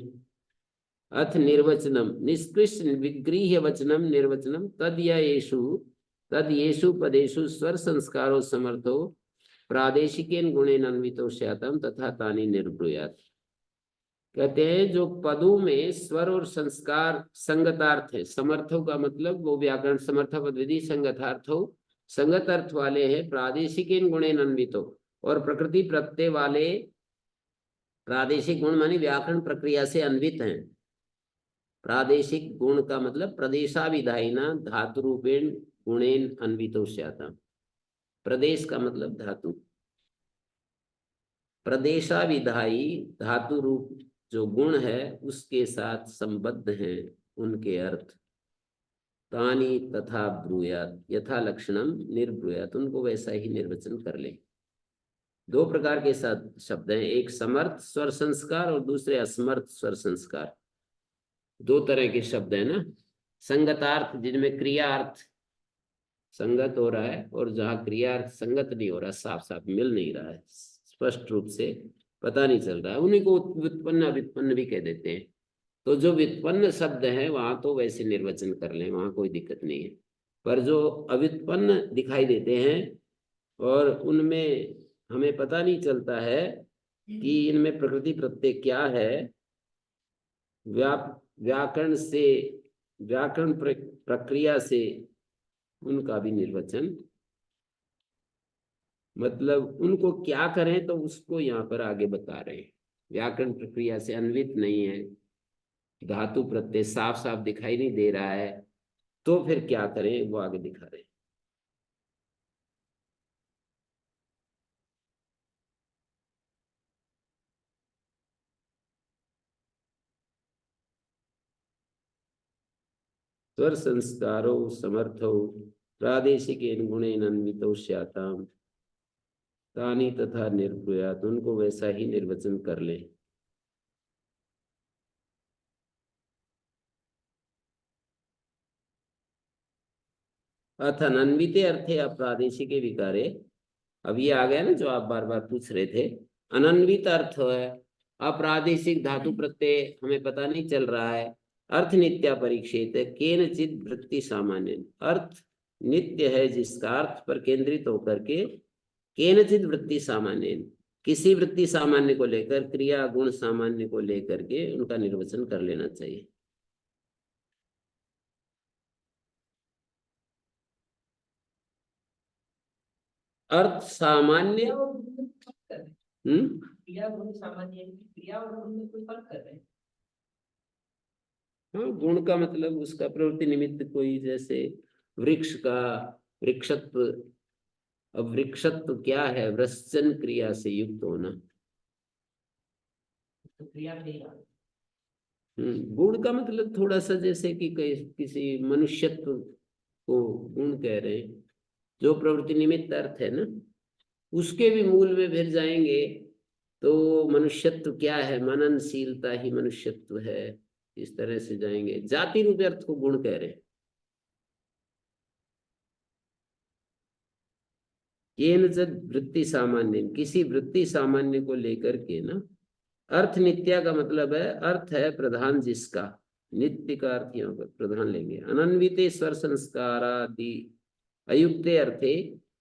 अथ निर्वचनम निष्कृष्ट विगृह्य वचनम निर्वचनम तद येषु पदेषु स्वर संस्कारो समर्थो प्रादेशिकेन गुणेन अन्वितो स्यातम तथा तानि निर्ब्रूयात्। कहते हैं जो पदों में स्वर और संस्कार संगतार्थ है, समर्थों का मतलब वो व्याकरण समर्थ पद विधि संगतार्थो, संगत अर्थ वाले हैं, प्रादेशिकेन गुणेन अन्वितो और प्रकृति प्रत्यय वाले, प्रादेशिक गुण मानी व्याकरण प्रक्रिया से अन्वित हैं। प्रादेशिक गुण का मतलब प्रदेशाविधायिना धातु रूपेण गुणेन अन्वितो स्यात्। प्रदेश का मतलब धातु, प्रदेशाविधायी धातु रूप जो गुण है उसके साथ संबद्ध हैं उनके अर्थ। तानि तथा ब्रूयात यथा लक्षणम निर्ब्रूयात, उनको वैसा ही निर्वचन कर ले। दो प्रकार के साथ शब्द हैं, एक समर्थ स्वर संस्कार और दूसरे असमर्थ स्वर संस्कार। दो तरह के शब्द है ना। संगतार्थ जिनमें क्रियार्थ संगत हो रहा है और जहाँ क्रियार्थ संगत नहीं हो रहा, साफ साफ मिल नहीं रहा है, स्पष्ट रूप से पता नहीं चल रहा है, उन्हीं को व्युत्पन्न अव्युत्पन्न भी कह देते हैं। तो जो व्युत्पन्न शब्द है वहां तो वैसे निर्वचन कर लें, वहां कोई दिक्कत नहीं है। पर जो अव्युत्पन्न दिखाई देते हैं और उनमें हमें पता नहीं चलता है कि इनमें प्रकृति प्रत्यय क्या है, व्याकरण प्रक्रिया से उनका भी निर्वचन, मतलब उनको क्या करें तो उसको यहाँ पर आगे बता रहे हैं। व्याकरण प्रक्रिया से अन्वित नहीं है, धातु प्रत्यय साफ साफ दिखाई नहीं दे रहा है, तो फिर क्या करें वो आगे दिखा रहे हैं। स्वर संस्कारो समर्थो प्रादेशिकेन गुणेन अन्वितो स्याताम तानि तथा निर्ब्रूयात्, उनको वैसा ही निर्वचन कर ले। अथ अनन्विते अर्थे अप्रादेशिके विकारे, अब ये आ गया ना जो आप बार बार पूछ रहे थे। अनन्वित अर्थ है, अप्रादेशिक धातु प्रत्यय हमें पता नहीं चल रहा है। अर्थ नित्या परीक्षित केनचित वृत्ति सामान्य, अर्थ नित्य है जिसका अर्थ पर केंद्रित होकर के केनचित वृत्ति सामान्य, किसी वृत्ति सामान्य को लेकर, क्रिया गुण सामान्य को लेकर के उनका निर्वचन कर लेना चाहिए। अर्थ सामान्य। क्रिया और गुण में फर्क कर रहे हैं। क्रिया गुण सामान्य है कि क्रिया और गुण में कोई फर्क कर रहे हैं। हाँ, गुण का मतलब उसका प्रवृत्ति निमित्त कोई, जैसे वृक्ष का वृक्षत्व। अब वृक्षत्व क्या है? वृश्चन क्रिया से युक्त होना। तो क्रिया में नहीं आ रहा। गुण का मतलब थोड़ा सा, जैसे कि किसी मनुष्यत्व को गुण कह रहे हैं, जो प्रवृत्ति निमित्त अर्थ है ना, उसके भी मूल में फिर जाएंगे तो मनुष्यत्व क्या है? मननशीलता ही मनुष्यत्व है। इस तरह से जाएंगे, जाति रूपी अर्थ को गुण कह रहे हैं। केनचित् वृत्ति सामान्य, किसी वृत्ति सामान्य को लेकर के ना। अर्थ नित्या का मतलब है, अर्थ है प्रधान जिसका। नित्य का अर्थ यहाँ पर प्रधान लेंगे। अनन्विते स्वर संस्कारादि अयुक्ते अर्थे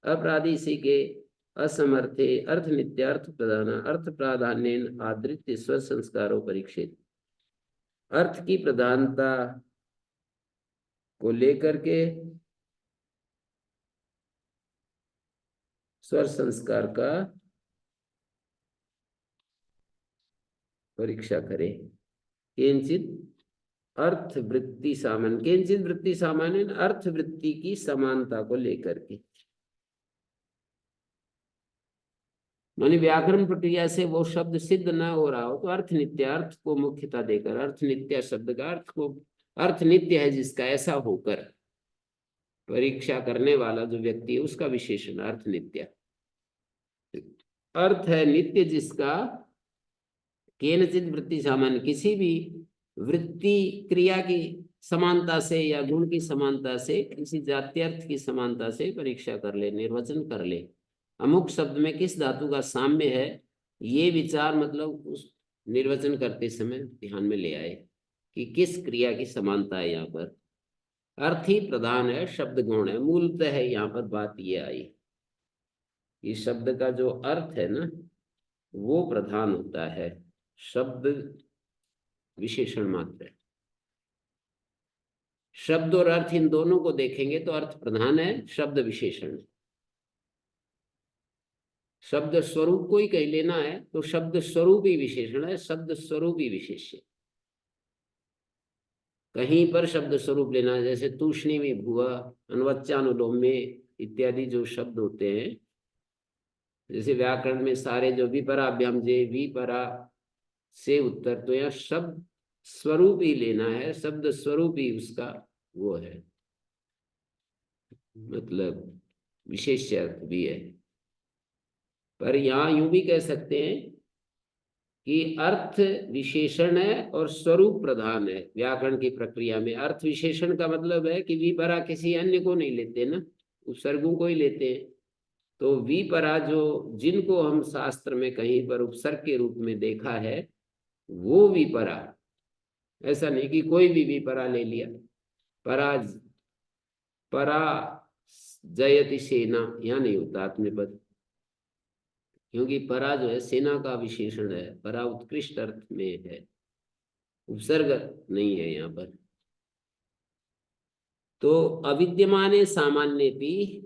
अप्रादेशिके असमर्थे अर्थ नित्यार्थ प्रधान अर्थ प्राधान्येन आदृत्य स्वर संस्कारों परीक्षित। अर्थ की प्रधानता को लेकर के स्वर संस्कार का परीक्षा करें। किंचित अर्थ वृत्ति सामान्य, किंचित वृत्ति सामान्य, अर्थ वृत्ति की समानता को लेकर के। मानी व्याकरण प्रक्रिया से वो शब्द सिद्ध न हो रहा हो तो अर्थ नित्य अर्थ को मुख्यता देकर, अर्थ नित्य शब्द का अर्थ को, अर्थ नित्य है जिसका, ऐसा होकर परीक्षा करने वाला जो व्यक्ति है उसका विशेषण अर्थ नित्य। अर्थ है नित्य जिसका, केनचित वृत्ति सामान्य, किसी भी वृत्ति क्रिया की समानता से या गुण की समानता से, किसी जात्यर्थ की समानता से परीक्षा कर ले, निर्वचन कर ले। अमुक शब्द में किस धातु का साम्य है, ये विचार मतलब उस निर्वचन करते समय ध्यान में ले आए कि किस क्रिया की समानता है। यहाँ पर अर्थ ही प्रधान है, शब्द गुण है। मूलतः है यहाँ पर बात ये आई कि शब्द का जो अर्थ है ना वो प्रधान होता है, शब्द विशेषण मात्र है। शब्द और अर्थ इन दोनों को देखेंगे तो अर्थ प्रधान है, शब्द विशेषण है। शब्द स्वरूप को ही कह लेना है तो शब्द स्वरूप ही विशेषण है, शब्द स्वरूप ही विशेष्य। कहीं पर शब्द स्वरूप लेना है, जैसे तूष्णी में भुआ, अन्वच्चानुलोम्य इत्यादि जो शब्द होते हैं, जैसे व्याकरण में सारे जो विपराभ्याम जे विपरा से उत्तर, तो यहाँ शब्द स्वरूप ही लेना है, शब्द स्वरूप ही उसका वो है, मतलब विशेष अर्थ भी है। पर यहाँ यूं भी कह सकते हैं कि अर्थ विशेषण है और स्वरूप प्रधान है। व्याकरण की प्रक्रिया में अर्थ विशेषण का मतलब है कि विपरा किसी अन्य को नहीं लेते ना, उपसर्गों को ही लेते हैं। तो विपरा जो जिनको हम शास्त्र में कहीं पर उपसर्ग के रूप में देखा है वो विपरा, ऐसा नहीं कि कोई भी विपरा ले लिया। परा परा जयति सेना, यहाँ नहीं होता आत्मनेपद, क्योंकि परा जो है सेना का विशेषण है, परा उत्कृष्ट अर्थ में है, उपसर्ग नहीं है यहाँ पर। तो अविद्यमाने सामान्य भी,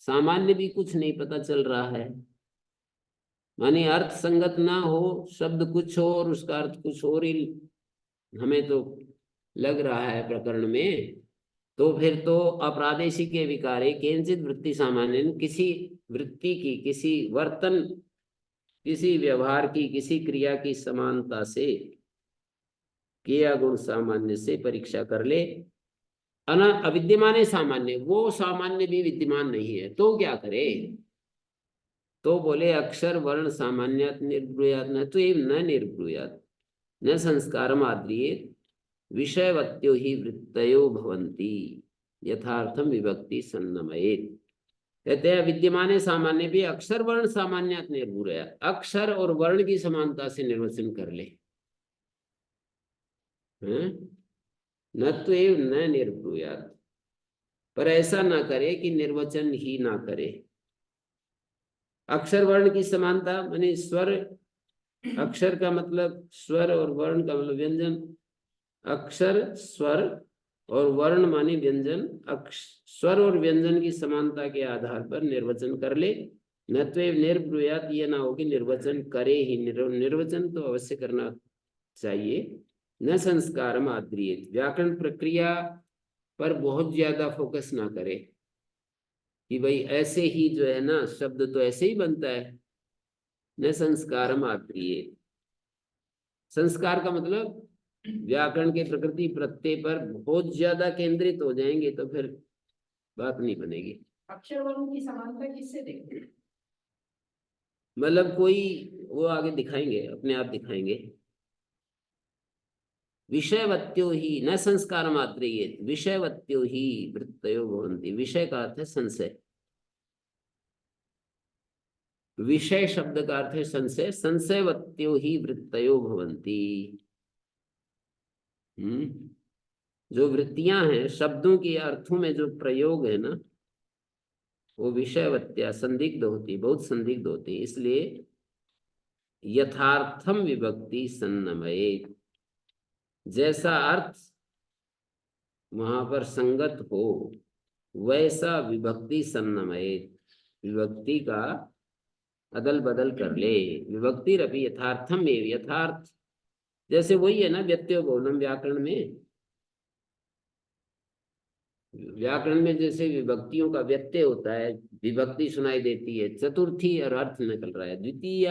सामान्य भी कुछ नहीं पता चल रहा है, माने अर्थ संगत ना हो, शब्द कुछ हो और उसका अर्थ कुछ और ही हमें तो लग रहा है प्रकरण में। तो फिर तो अप्रादेशिक विकारे केंचित वृत्ति सामान्य, किसी वृत्ति की, किसी वर्तन, किसी व्यवहार की, किसी क्रिया की समानता से, क्रिया गुण सामान्य से परीक्षा कर ले। अविद्यमान सामान्य, वो सामान्य भी विद्यमान नहीं है तो क्या करे? तो बोले अक्षर वर्ण सामान्यात निर्ब्रूयात, न तो न निर्ब्रूयात न संस्कारम आद्रियेत विषयवत्यो ही वृत्तयो भवन्ति यथार्थम विभक्ति सन्नमयेत। कहते हैं विद्यमान सामान्य भी अक्षर वर्ण सामान्यात निर्ब्रूयात, अक्षर और वर्ण की समानता से निर्वचन कर ले। न तो न निर्ब्रूयात, पर ऐसा ना करे कि निर्वचन ही ना करे। अक्षर वर्ण की समानता माने स्वर, अक्षर का मतलब स्वर और वर्ण का मतलब व्यंजन। अक्षर स्वर और वर्ण माने व्यंजन, स्वर और व्यंजन की समानता के आधार पर निर्वचन कर ले। नत्वे निर्ब्रूयात, ये ना हो कि निर्वचन करे ही, निर्वचन तो अवश्य करना चाहिए। न संस्कारम आद्रियेत, व्याकरण प्रक्रिया पर बहुत ज्यादा फोकस ना करे कि भाई ऐसे ही जो है ना, शब्द तो ऐसे ही बनता है। न संस्कारम आद्रियेत, संस्कार का मतलब व्याकरण के प्रकृति प्रत्यय पर बहुत ज्यादा केंद्रित हो जाएंगे तो फिर बात नहीं बनेगी। अक्षर वर्ण की समानता किससे देखते? मतलब कोई वो आगे दिखाएंगे, अपने आप दिखाएंगे। विषयवत्यो ही न संस्कार मात्र, ये विषयवत्यो ही वृत्तयो भवन्ति। विषय का अर्थ है संशय, विषय शब्द का अर्थ है संशय। संशयवत्यो ही वृत्तयो भवन्ति। जो वृत्तियां हैं, शब्दों के अर्थों में जो प्रयोग है ना, वो विषयवत्या संदिग्ध होती, बहुत संदिग्ध होती। इसलिए यथार्थम विभक्ति सन्नमये, जैसा अर्थ वहां पर संगत हो वैसा विभक्ति सन्नमये, विभक्ति का अदल बदल कर ले। विभक्ति रवि यथार्थम एव, यथार्थ जैसे वही है ना व्यत्यय बहुलम। व्याकरण में जैसे विभक्तियों का व्यत्यय होता है, विभक्ति सुनाई देती है, चतुर्थी और अर्थ निकल रहा है द्वितीय,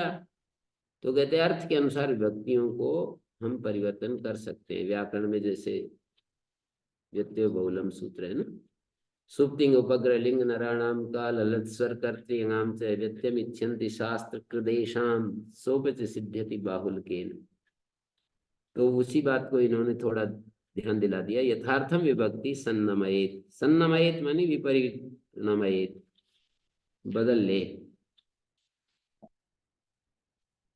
तो कहते हैं अर्थ के अनुसार विभक्तियों को हम परिवर्तन कर सकते हैं। व्याकरण में जैसे व्यत्यय बहुलम सूत्र है ना, सुप्तिंग उपग्रह लिंग नराणाम का ललत स्वर कर्तृंगाम से व्यत्यम इच्छन्ति शास्त्र कृदेशाम सोपच सिद्ध्यति बाहुल्येन। तो उसी बात को इन्होंने थोड़ा ध्यान दिला दिया। यथार्थम विभक्ति सन्नमयेत, सन्नमयेत मानी विपरीतमयेत, बदल ले।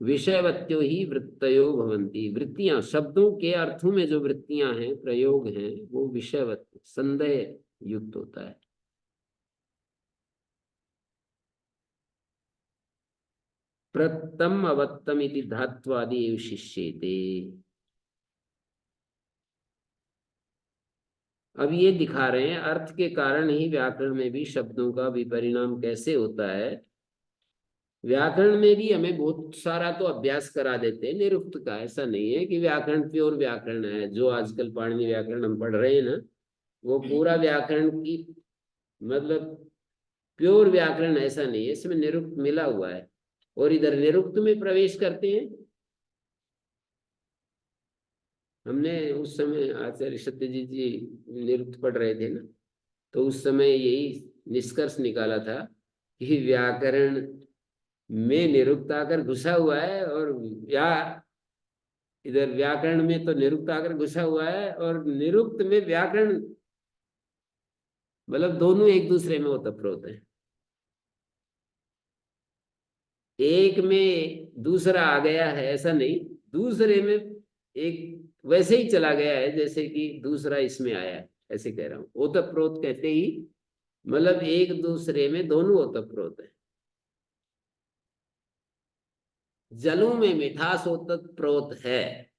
विषयवत्यो ही वृत्तयो भवन्ति, वृत्तियां शब्दों के अर्थों में जो वृत्तियां हैं, प्रयोग हैं, वो विषयवत संदेह युक्त होता है। प्रत्तम अवत्तम इति धात्वादि एव शिष्येते। अब ये दिखा रहे हैं अर्थ के कारण ही व्याकरण में भी शब्दों का विपरिणाम कैसे होता है। व्याकरण में भी हमें बहुत सारा तो अभ्यास करा देते हैं निरुक्त का। ऐसा नहीं है कि व्याकरण प्योर व्याकरण है। जो आजकल पाणिनि व्याकरण हम पढ़ रहे हैं ना, वो पूरा व्याकरण की मतलब प्योर व्याकरण ऐसा नहीं है, इसमें निरुक्त मिला हुआ है। और इधर निरुक्त में प्रवेश करते हैं। हमने उस समय आचार्य सत्यजीत जी निरुक्त पढ़ रहे थे ना, तो उस समय यही निष्कर्ष निकाला था कि व्याकरण में निरुक्त आकर घुसा हुआ है, और इधर व्याकरण में तो निरुक्त आकर घुसा हुआ है, और निरुक्त में व्याकरण, मतलब दोनों एक दूसरे में ओतप्रोत है। एक में दूसरा आ गया है ऐसा नहीं, दूसरे में एक वैसे ही चला गया है जैसे कि दूसरा इसमें आया है, ऐसे कह रहा हूं। ओतप्रोत कहते ही मतलब एक दूसरे में दोनों ओतप्रोत है। जलों में मिठास ओतप्रोत है,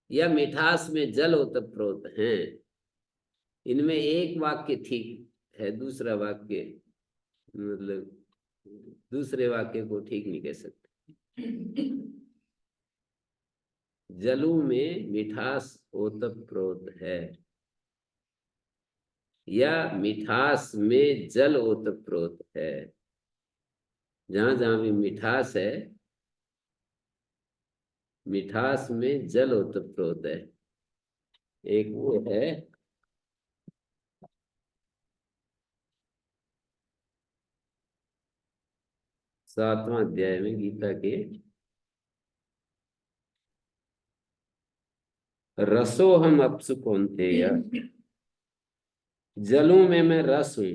या मिठास में जल ओतप्रोत है। इनमें एक वाक्य ठीक है, दूसरा वाक्य मतलब दूसरे वाक्य को ठीक नहीं कह सकते। जलों में मिठास ओतप्रोत है, या मिठास में जल ओतप्रोत है। जहां जहां भी मिठास है, मिठास में जल ओतप्रोत है। एक वो है, सातवां अध्याय में गीता के, रसो हम अप्सु कौन्तेय, जलों में मैं रस हूं,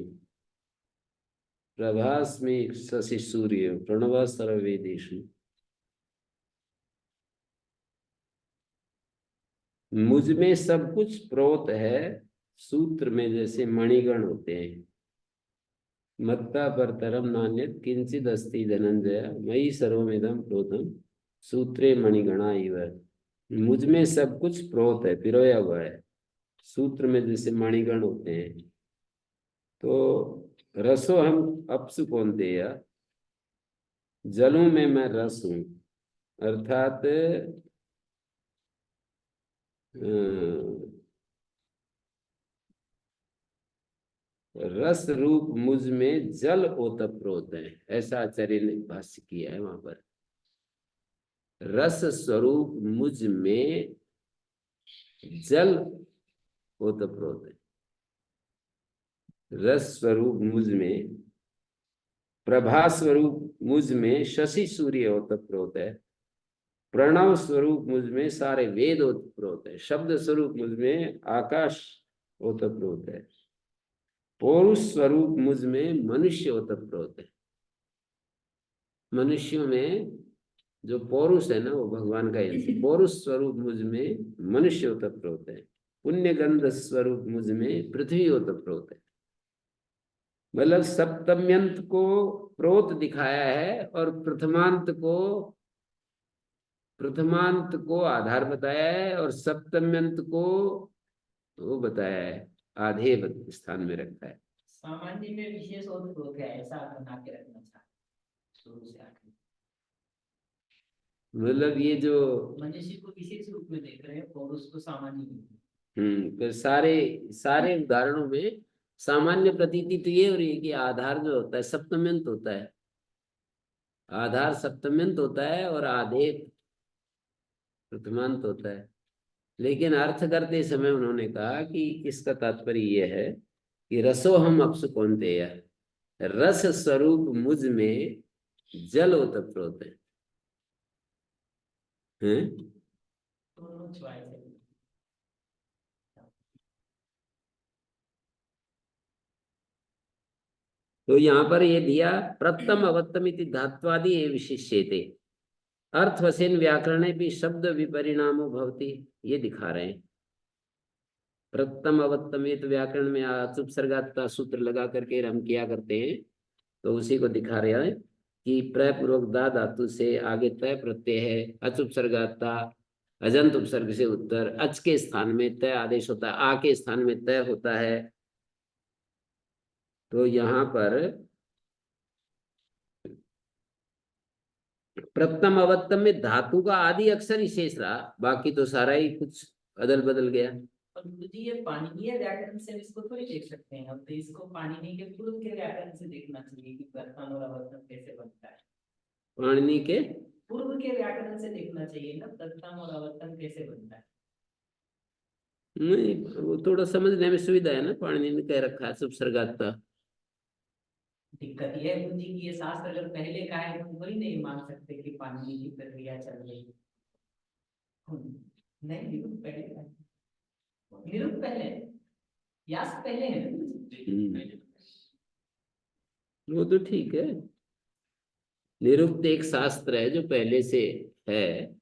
प्रभास में शशि सूर्य, प्रणव सर्ववेदेषु। मुझ में सब कुछ प्रोत है, सूत्र में जैसे मणिगण होते हैं। मत्ता परतरम नान्यत् किंचिद अस्ति धनंजय, मयि सर्वमिदं प्रोतम सूत्रे मणिगणा इव। मुझ में सब कुछ प्रोत है, पिरोया हुआ है। सूत्र में जैसे मणिगण होते हैं, तो रसो हम अपसु कौनते या, जलों में मैं रस हूं, अर्थात रस रूप मुझ में जल ओतप्रोत है, ऐसा आचार्य ने भाष्य किया है वहां पर। रस स्वरूप मुझ में जल ओतप्रोत है, रस स्वरूप मुझ में, प्रभा स्वरूप मुझ में शशि सूर्य ओतप्रोत है, प्रणव स्वरूप मुझ में सारे वेद ओतप्रोत है, शब्द स्वरूप मुझ में आकाश ओतप्रोत है, पौरुष स्वरूप मुझ में मनुष्य ओतप्रोत है। मनुष्यों में जो पौरुष है ना, वो भगवान का अंश है। पौरुष स्वरूप मुझ में मनुष्य ओतप्रोत है, पुण्य गंध स्वरूप मुझ में पृथ्वी ओतप्रोत है। मतलब सप्तम्यंत को प्रोत दिखाया है और प्रथमांत को आधार बताया है और सप्तम्यंत को वो बताया है, आधे स्थान में रखा है। सामान्य में विशेष और प्रोत है, ऐसा बना के रखना चाहिए शुरू से आखिर। मतलब ये जो मनुष्य को विशेष रूप में देख रहे हैं और उसको सामान्य में। तो सारे उदाहरणों में सामान्य प्रतीति तो ये हो रही है कि आधार जो होता है सप्तम्यंत होता है, आधार सप्तम्यंत होता है और आधे प्रथमांत होता है। लेकिन अर्थ करते समय उन्होंने कहा कि इसका तात्पर्य यह है कि रसो हम अपसु कौनते या, रस स्वरूप मुझ में जल ओतप्रोत है। दोनों चॉइस है। तो यहाँ पर ये दिया प्रथम अवत्तम इति धात्वादि ये विशिष्यते, अर्थवसेन व्याकरणे भी शब्द विपरिणामो भवति, ये दिखा रहे हैं। प्रथम अवत्तम ये तो व्याकरण में अचुपसर्गात का सूत्र लगा करके हम किया करते हैं, तो उसी को दिखा रहे हैं कि प्रपूर्वक दा धातु से आगे तय प्रत्यय है, अचुपसर्गाता अजंत उपसर्ग से उत्तर, अच के स्थान में तय आदेश होता है, आ के स्थान में तय होता है। तो यहाँ पर प्रथम अवत्तम में धातु का आदि अक्षर ही शेष रहा, बाकी तो सारा ही कुछ अदल बदल गया। और मुझे ये पाणिनीय व्याकरण से इसको थोड़ी देख सकते हैं, अब तो इसको पाणिनि के पूर्व के व्याकरण से देखना चाहिए कि प्रथम और अवत्तम कैसे बनता है। पाणिनि के पूर्व के व्याकरण से देखना चाहिए ना, प्रथम और अवत्तम कैसे बनता है। नहीं, वो थोड़ा समझने में सुविधा है ना, पाणिनि ने कह रखा है उपसर्गाता। दिक्कत यह है बुद्धि की ये शास्त्र अगर पहले का है तो वही नहीं मान सकते कि पाणिनि की प्रक्रिया चल रही है। नहीं, निरुक्त पहले का है। निरुक्त पहले, यास पहले है। वो तो ठीक है, निरुक्त एक शास्त्र है जो पहले से है,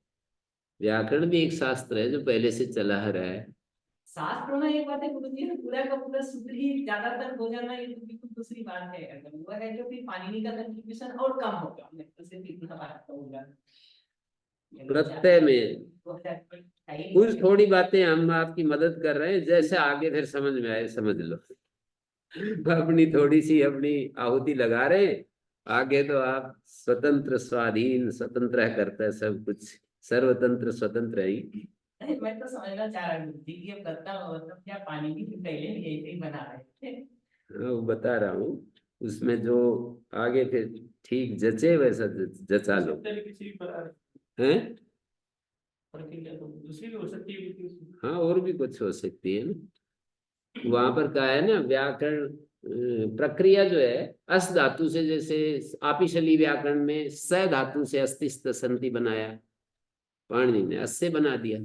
व्याकरण भी एक शास्त्र है जो पहले से चला आ रहा है। शास्त्र में एक बात है गुरुजी, पूरा का पूरा सूत्र ही ज्यादातर हो जाना ये तो बिल्कुल दूसरी बात है। अगर वो है जो फिर पाणिनि का कंट्रीब्यूशन और कम होगा, मैं तो सिर्फ इतना बात कहूंगा। प्रत्यय में कुछ थोड़ी बातें हम आपकी मदद कर रहे हैं, जैसे आगे फिर समझ में आए समझ लो। अपनी थोड़ी सी अपनी आहुति लगा रहे हैं, आगे तो आप स्वतंत्र स्वाधीन स्वतंत्र करता है सब कुछ, सर्वतंत्र स्वतंत्र ही। मैं तो समझना चाह रहा हूँ कि ये प्रथम मतलब क्या पाणिनि भी पहले भी ऐसे ही बना रहे थे। वो बता रहा हूँ, उसमें जो आगे फिर ठीक जचे वैसा जचा लो हैं। दूसरी भी हो सकती है। हाँ, और भी कुछ हो सकती है ना। वहां पर कहा है ना व्याकरण प्रक्रिया जो है अस धातु से, जैसे आपिशली व्याकरण में स धातु से अस्तिस्त संति बनाया, पाणिनि ने अस से बना दिया।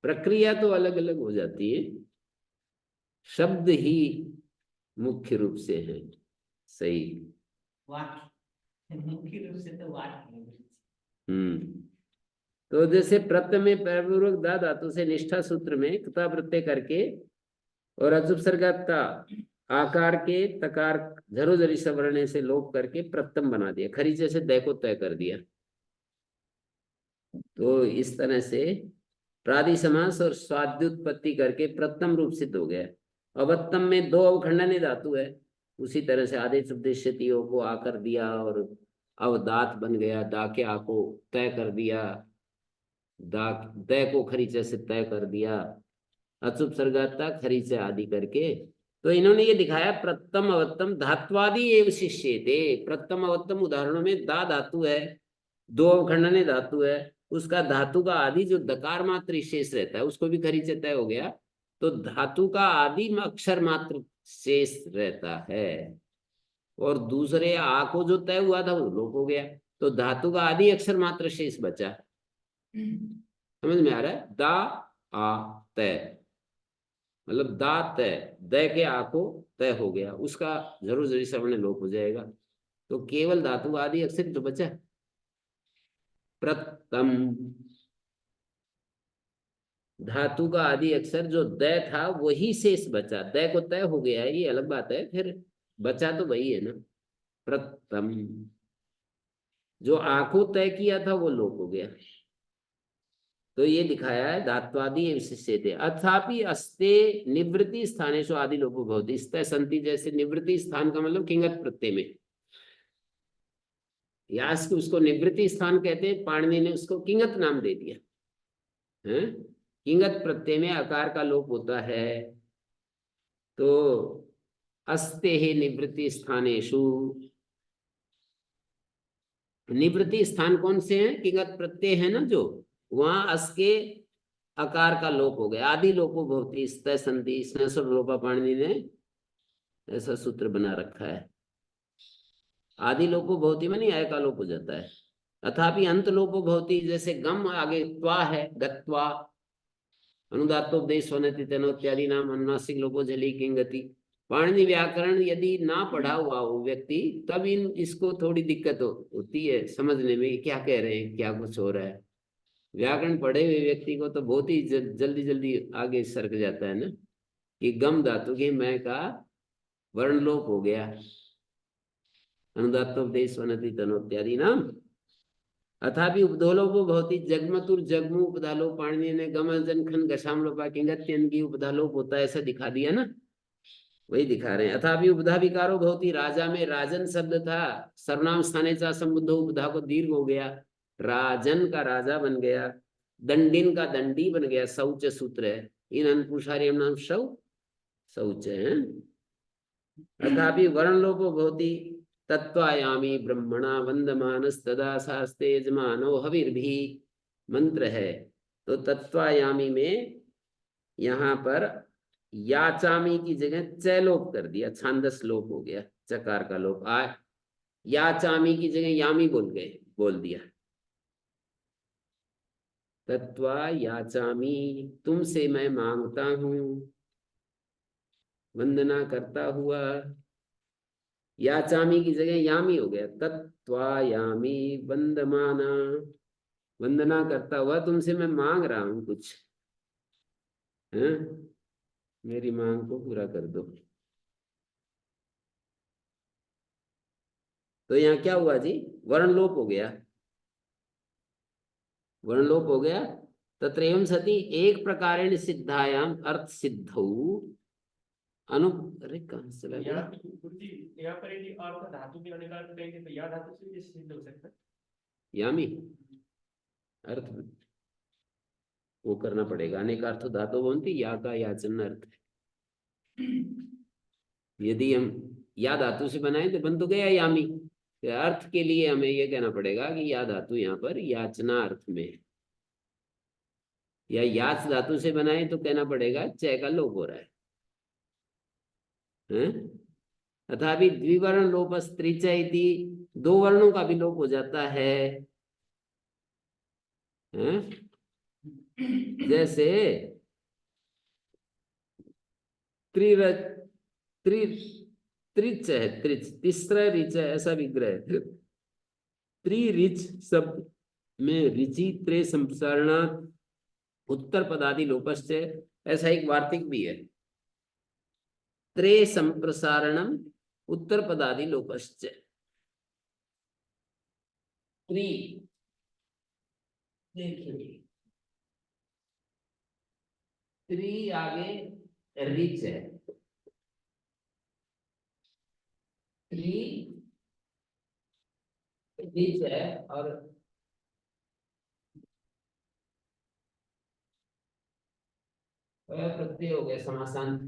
प्रक्रिया तो अलग अलग हो जाती है, शब्द ही मुख्य रूप से है सही। वाक्य मुख्य रूप से तो वाक्य। तो जैसे प्रत्यय में प्रपूर्वक दा धातु से निष्ठा सूत्र में कृता प्रत्यय करके और अचुपसर्गाता आकार के तकार झरोझरी सवर्ण से लोप करके प्रथम बना दिया, खरीचे से दै को तय कर दिया। तो इस तरह से प्रादि समास और स्वाद्युत्पत्ति करके प्रथम रूप सिद्ध हो गया। अवत्तम में दो अवखंडनीय धातु है, उसी तरह से आदेश उपदेशतियों को आकर दिया और अवदात बन गया, दा के आ को तय कर दिया, दा तय को खरीचे से तय कर दिया, अचुप सर्गाता खरीचे आदि करके। तो इन्होंने ये दिखाया प्रथम अवत्तम धात्वादि एवं शिष्येते। प्रथम अवत्तम उदाहरणों में दा धातु है, दो अवखंडनीय धातु है, उसका धातु का आदि जो दकार मात्र शेष रहता है उसको भी खरीचे तय हो गया, तो धातु का आदि अक्षर मात्र शेष रहता है, और दूसरे आ को जो तय हुआ था वो लोप हो गया, तो धातु का आदि अक्षर मात्र शेष बचा। समझ में आ रहा है? दा आ तय, मतलब दा तय, द के आ को तय हो गया, उसका जरूर जरूर श्रवण लोप हो जाएगा, तो केवल धातु आदि अक्षर तो बचा। प्रथम धातु का आदि अक्षर जो द था वही शेष बचा, द को तय हो गया है ये अलग बात है, फिर बचा तो वही है ना। प्रथम जो आ को तय किया था वो लोप हो गया, तो ये दिखाया है धात्वादि विशिष्यते। अथापि अस्ते निवृत्ति स्थानेषु आदि लोपो भवति। स्ते संति जैसे निवृत्ति स्थान का मतलब किंगत प्रत्यय में, यास की उसको निवृत्ति स्थान कहते हैं, पाणिनि ने उसको किंगत नाम दे दिया है। किंगत प्रत्यय में आकार का लोप होता है, तो अस्ते ही निवृत्ति स्थानेषु, निवृत्ति स्थान कौन से हैं? किंगत प्रत्यय है ना जो, वहां अस के आकार का लोप हो गया। आदि लोपो भवति स्ते संति, स्नेसर लोपा पाणिनि ने ऐसा सूत्र बना रखा है। आदि लोपो भवति मानी आय का लोप हो जाता है। अथापि अंत लोपो भवति, जैसे गम आगे त्वा है, गत्वा अनुदात्तोपदेश स्वनति तेनो इत्यादि नाम अनुनासिक लोपो जली किंगति। पाणिनि व्याकरण यदि ना पढ़ा हुआ हो व्यक्ति, तब इसको थोड़ी दिक्कत होती है समझने में, क्या कह रहे हैं, क्या कुछ हो रहा है। व्याकरण पढ़े हुए व्यक्ति को तो बहुत ही जल्दी जल्दी आगे सरक जाता है ना, कि गम धातु के मैं का वर्ण लोप हो गया, अनुदात्तोपदेश स्वनति तेनो इत्यादि नाम। अथापि उपधोलोपो भवति जगमतुर जगमु उपधालोप, पाणिनि ने गम जनखन गशाम लोपा किंगत्यन की उपधालोप होता है, ऐसा दिखा दिया ना, वही दिखा रहे हैं। अथापि उपधा विकारो भवति, राजा में राजन शब्द था, सर्वनाम स्थाने चा संबुद्ध उपधा को दीर्घ हो गया, राजन का राजा बन गया, दंडिन का दंडी बन गया, शौच सूत्र है, इन अनपुषार्य नाम शौच है। अथापि वर्ण लोपो भवति तत्वायामी ब्रह्मणा वंदमानस्तदा शास्ते यजमानो हविर्भि, मंत्र है, तो तत्वायामी में यहाँ पर याचामी की जगह च लोप कर दिया, छांदस लोप हो गया, चकार का लोप। याचामी की जगह यामी बोल दिया। तत्वा याचामी, तुमसे मैं मांगता हूं, वंदना करता हुआ, याचामी की जगह यामी हो गया, तत्वा यामी वंदमाना, वंदना करता हुआ तुमसे मैं मांग रहा हूं कुछ है, मेरी मांग को पूरा कर दो। तो यहाँ क्या हुआ जी? वर्ण लोप हो गया, वर्ण लोप हो गया। तत्र एवं सति एक प्रकारेण सिद्धायाम अर्थ सिद्धौ अनु, अरे कहां से चला गया? यहाँ पर यदि अर्थ धातु के होने का अर्थ कहेंगे तो या धातु से सिद्ध हो सकता है। यामी अर्थ वो करना पड़ेगा, अनेक अर्थ धातु बनती, या का याचन अर्थ। यदि हम या धातु से बनाए तो बन तो गया यामी, तो अर्थ के लिए हमें ये कहना पड़ेगा कि या धातु यहाँ पर याचना अर्थ में है, या याच धातु से बनाए तो कहना पड़ेगा च का लोप हो रहा है। अथापि द्विवर्ण लोप स्त्रीच इति, दो वर्णों का भी लोप हो जाता है। जैसे त्रिच है, त्रिच तीसरा रिच है, ऐसा विग्रह। त्रिरिच शब्द में रिचि त्रे संप्रसारणात् उत्तर पदादि लोपस्य, ऐसा एक वार्तिक भी है, त्रे संप्रसारणम उत्तर पदादि लोपस्य। त्रि देखिए 3 आगे रिच है, 3 रिच है और प्रत्यय हो गया समासांत।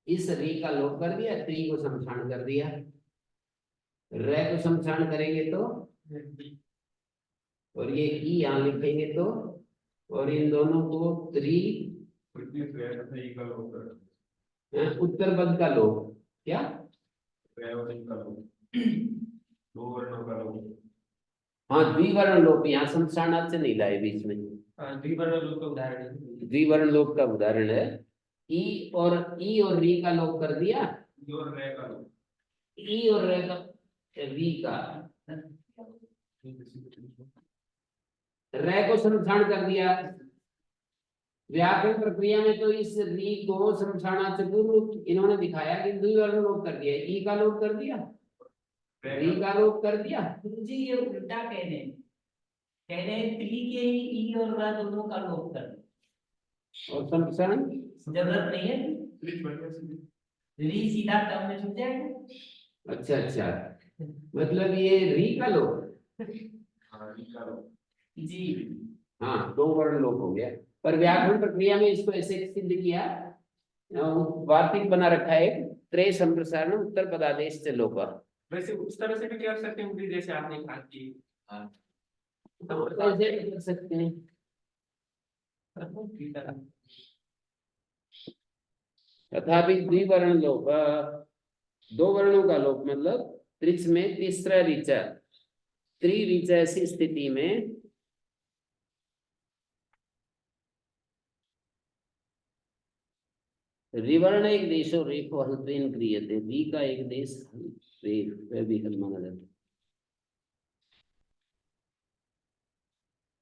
इस री का लोप कर दिया, 3 को समशान कर दिया, रे को समशान करेंगे तो, और ये ई यहाँ लिखेंगे तो, और इन दोनों को 3 उत्तर पद का लोप, क्या हाँ द्विवर्ण लोप, यहाँ समशानार्थ से नहीं लाए बीच में। द्विवर्ण लोप का उदाहरण है। द्विवर्ण लोप का उदाहरण है, ई और री का लोप कर दिया, ई और रे का री का, रे को समशान कर दिया। व्याकरण प्रक्रिया में तो इस री को समशानार्थ से पूर्व इन्होंने दिखाया कि द्विवर्ण लोप कर दिया, ई का लोप कर दिया, री का लोप कर दिया। जी ये उल्टा कह रहे हैं, त्रि के ही ई और र दोनों का लोप कर दो और समशान जरूरत नहीं है, री सीधा टर्म में छूट जाएगा। अच्छा अच्छा, मतलब ये री का लोप जी हाँ 2 वर्ण लोप हो गया। पर व्याकरण प्रक्रिया में इसको ऐसे सिद्ध किया, वार्तिक बना रखा है, त्रय संप्रसारण उत्तर पदादेश से लोप। वैसे उस तरह से भी कर सकते हैं कि जैसे आपने कहा कि ऐसे भी कर सकते हैं। तथापि द्विवर्ण लोप, 2 वर्णों का लोप मतलब त्रिच में तीसरा ऋचा, त्रिऋचा ऐसी स्थिति में रिवर्ण एक देशो रेफो हल्त्वेन क्रियते, री का एक देश रेफ वह भी हल माना जाता है।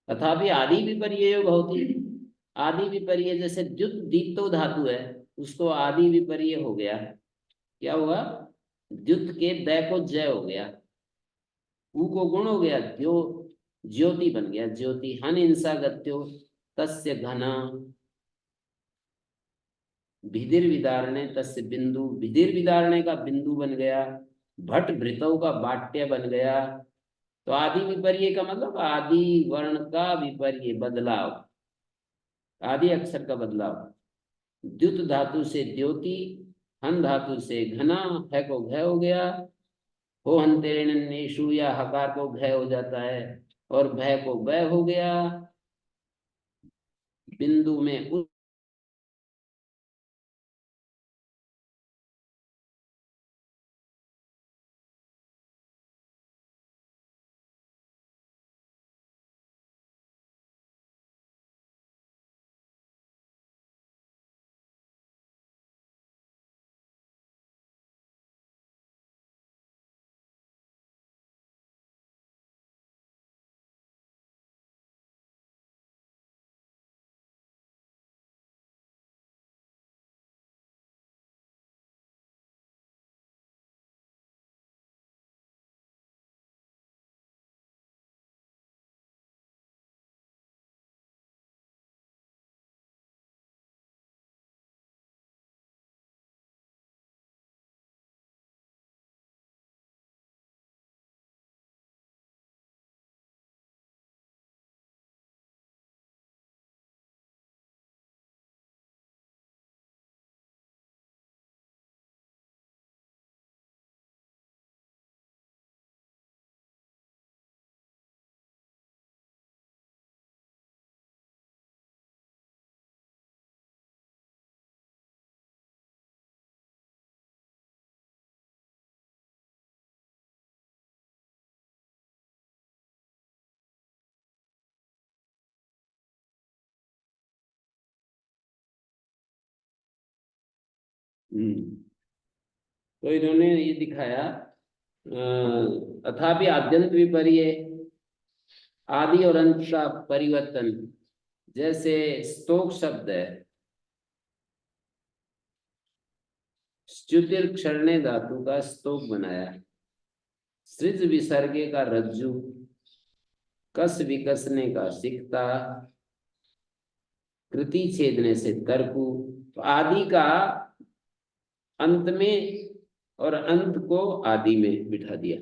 तथापि आदि विपर्यय भवति, आदि विपर्यय जैसे द्युत दीप्तो धातु है, उसको आदि विपर्यय हो गया, क्या हुआ, द्युत के द को जय हो गया, उ को गुण हो गया, द्यो ज्योति बन गया, ज्योति हन इंसा गत्यो तस्य घना, भिदिर विदारणे तस्य बिंदु, भिदिर विदारणे का बिंदु बन गया, भट भृतौ का बाट्य बन गया। तो आदि विपर्य का मतलब आदि वर्ण का विपर्य बदलाव, आदि अक्षर का बदलाव। द्युत धातु से द्योति, हन धातु से घना, है को घय हो गया, हो हंतेरण नेशु या हकार को घय हो जाता है, और भय को वय हो गया, बिंदु में उस तो इन्होंने ये दिखाया, अथापि आद्यंत विपर्य, आदि और अंत का परिवर्तन, जैसे स्तोक शब्द है, स्तुतिर क्षरणे धातु का स्तोक बनाया, सृज विसर्गे का रज्जु, कस विकसने का सिकता, कृति छेदने से तरकु। तो आदि का अंत में और अंत को आदि में बिठा दिया।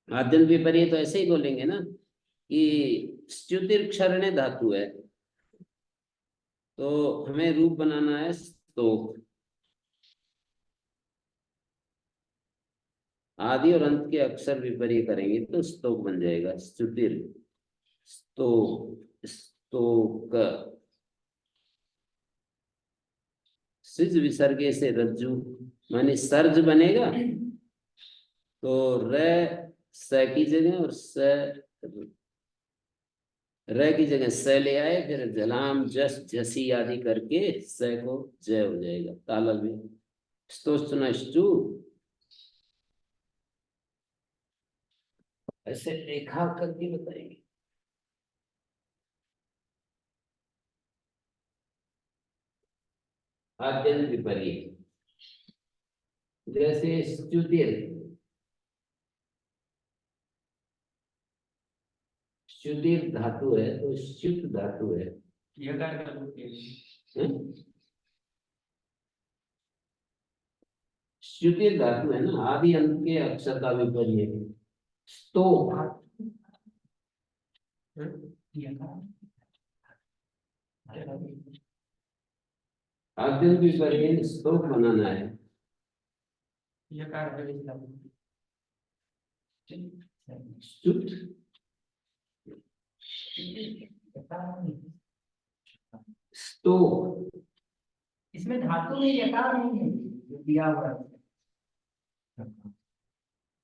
आद्यंत विपर्य तो ऐसे ही बोलेंगे ना कि स्तुतिर्क्षरणे धातु है, तो हमें रूप बनाना है स्तोक। आदि और अंत के अक्षर विपर्य करेंगे तो स्तोक बन जाएगा। स्तुतिर, स्तोक, स्तोक। सिज विसर्गे से रज्जु माने सर्ज बनेगा, तो र स की जगह और र की जगह स ले आए, फिर जलाम जस जसी आदि करके स को जय हो जाएगा तालल में। स्तोष्टु ऐसे रेखा करके बताएंगे। आद्यंत विपर्य जैसे स्तुतिर, स्तुतिर धातु है तो च्युत धातु है। यकार का रूप क्या है? च्युतिर धातु है ना, आदि अंत के अक्षर का विपर्य। स्तो आद्यंत विपर्य स्तोक बनाना है। यकार का च्युत स्तोक, इसमें धातु में यकार नहीं है जो दिया हुआ है।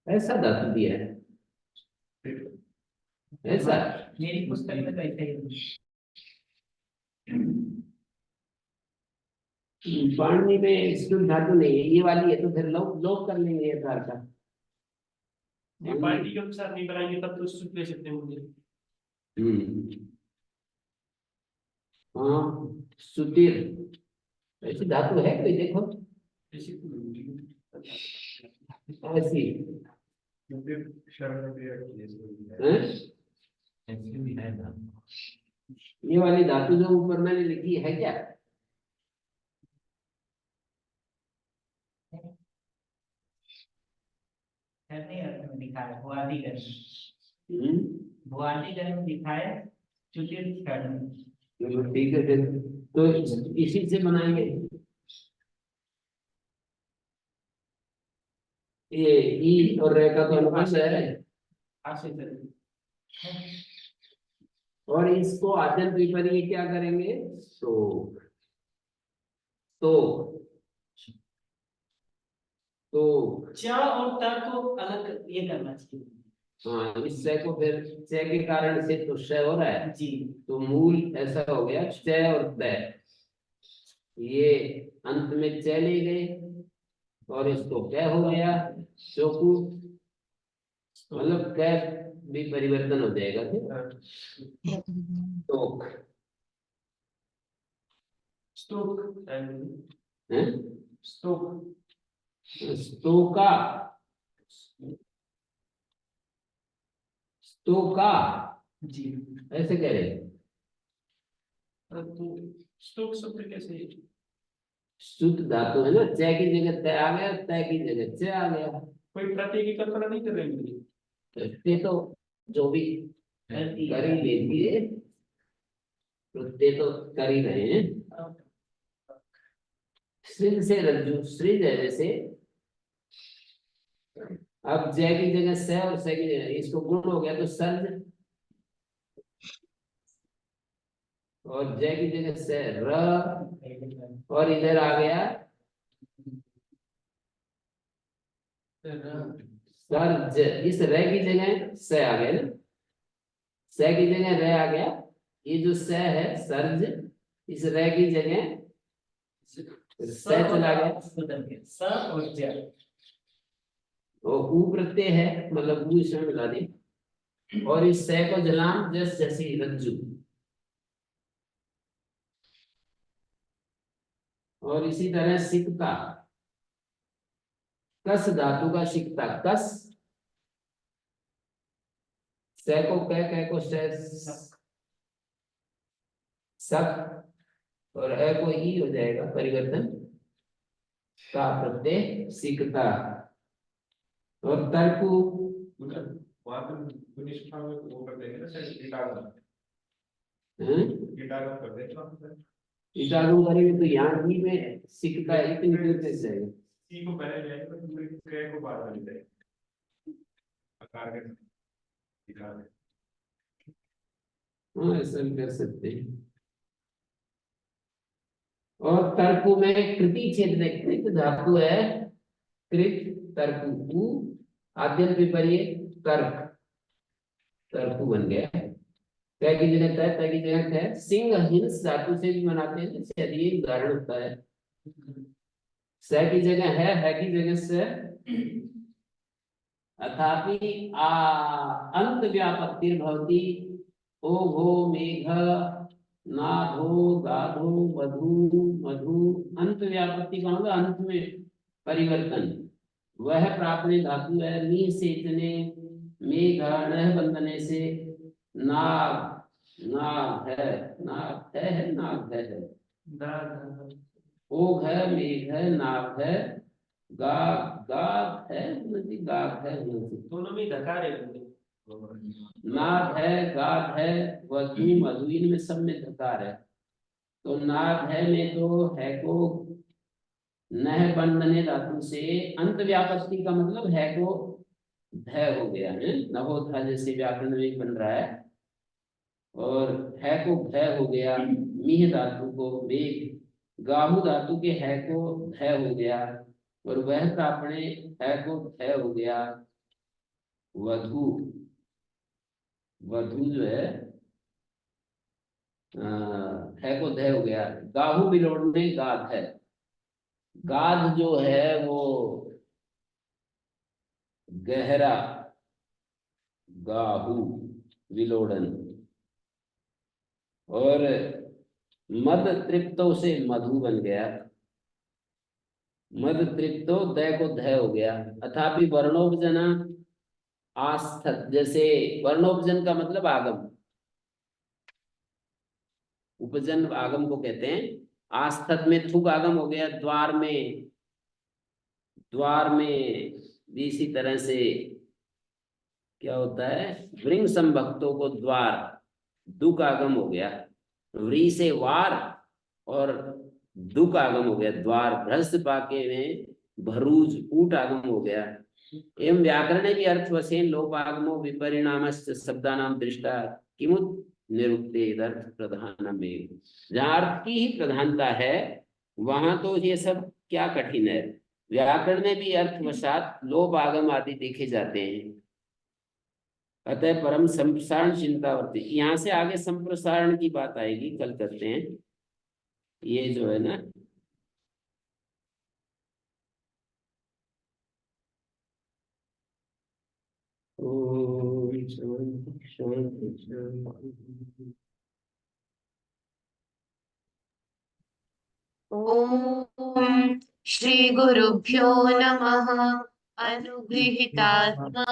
ऐसा धातु दिया है, ऐसा मेरी पुस्तक में कैसे पाणिनि में स्तुत धातु नहीं है, ये वाली है, तो फिर लोग लोग कर लेंगे यकार का। ये पार्टी के अनुसार नहीं बनाएंगे तब तो सूत्र ले सकते होंगे। हाँ सुतिर ऐसी धातु है कोई, देखो ऐसी ऐसी हैं? ये वाली धातु जो ऊपर मैंने लिखी है क्या? नहीं अर्थ में लिखा है भुआदिगण में लिखा है चतुर्थी में। चलो ठीक है फिर, तो इसी से बनाएंगे। ये ई और रे का तो अनुपात है, और इसको आद्यंत विपर्य क्या करेंगे? तो च और त को अलग ये करना चाहिए। हाँ, इस च को फिर च के कारण से तो श हो रहा है जी, तो मूल ऐसा हो गया च और त। ये अंत में च ले गए और इसको क हो गया, चौकू मतलब क भी परिवर्तन हो जाएगा। तो स्टोक हैं स्टोक स्तोका, स्तोका जी ऐसे कह रहे हैं। तो स्टोक शब्द कैसे? शुद्ध धातु है ना, च की जगह त आ गया, त की जगह च आ गया। कोई प्रत्यय की कल्पना नहीं कर रहे हैं। ते तो जो भी कर ही लेती है, ते तो कर ही रहे हैं। सृज से रज्जु, सृज है जैसे, अब जय की जगह से और से की जगह इसको गुण हो गया तो सर्ज, और जय की जगह से र, और इधर आ गया सर्ज। इस र की जगह से आ गया ना, से की जगह र आ गया। ये जो से है सर्ज, इस र की जगह से चला गया। स और ज वो ऊ प्रत्यय है, मतलब ऊ इसमें मिला दे, और इस से को जलाम जस जसी रज्जु, और इसी तरह सिकता, कस धातु का सिकता, कस से को कह को से, सक, और अ को ई हो जाएगा परिवर्तन का प्रत्यय सिकता। और तर्कु वहाँ पे निष्ठा में वो कर देंगे ना, शायद गिटार कर देंगे। इटागु करेंगे तो यहाँ भी में सिकता है, इतनी दूर कैसे जाएगा? सी को पहले जाएगा तो पूरे क्रिया को बाद में जाएगा आकार के गिटार में। हाँ, ऐसा भी कर सकते हैं। और तर्कु में कृति छेद में कृत धातु है, कृत तर्कु आद्यंत विपर्य तर्क, तर्कु बन गया। तय की जगह तय, तय की जगह तय। सिंह हिंस धातु से भी बनाते हैं, शायद ये उदाहरण होता है। स की जगह है की जगह से। अथापि अंत व्यापत्ति भवति ओ घो मेघ नाधो गाधो वधु मधु। अंत व्यापत्ति का मतलब अंत में परिवर्तन। वह प्राप्त धातु है, नी सेचने मेघ नह बंधने से। नाग नाग है, नाग है नाग है। ओघ है, मेघ है, नाग है, गाग गाग है, नदी गाग है, नदी दोनों में धकार है। नाग है, गाग है, वधु मधु, इनमें सब में धकार है। तो नाग है में तो है को नह बंधने धातु से अंत व्यापत्ति का मतलब है को ध हो गया है, नवोधा जैसे व्याकरण में बन रहा है। और है को ध हो गया, मीह धातु को मेघ, गाहु धातु के है को ध हो गया, और वह प्रापणे है को ध हो गया। वधु, वधु जो है को ध हो गया। गाहु विलोड़ने गाध है, गाध जो है वो गहरा, गाहु विलोड़न। और मद तृप्तो से मधु बन गया, मद तृप्तो द को ध हो गया। अथापि वर्णोपजना आस्थत, जैसे वर्णोपजन का मतलब आगम, उपजन आगम को कहते हैं। आस्थत में थुक आगम हो गया, द्वार में, द्वार में भी इसी तरह से क्या होता है, वृंग संभक्तों को द्वार, दुख आगम हो गया। व्री से वार और दुख आगम हो गया, द्वार। भ्रष्ट पाके में भरूज ऊट आगम हो गया। एवं व्याकरण भी अर्थ वसेन लोप आगमो विपरिणाम शब्दानाम दृष्टा किमुत निरुक्ते अर्थ प्रधानम। जहाँ अर्थ की ही प्रधानता है वहां तो ये सब क्या कठिन है। व्याकरण में भी अर्थवशात लोप आगम आदि देखे जाते हैं। अतः परम संप्रसारण चिंतावर्ती, यहाँ से आगे संप्रसारण की बात आएगी, कल करते हैं। ये जो है ना, ओम शांति शांति शांति। ॐ श्री गुरुभ्यो नमः। अनुगृहीतात्मा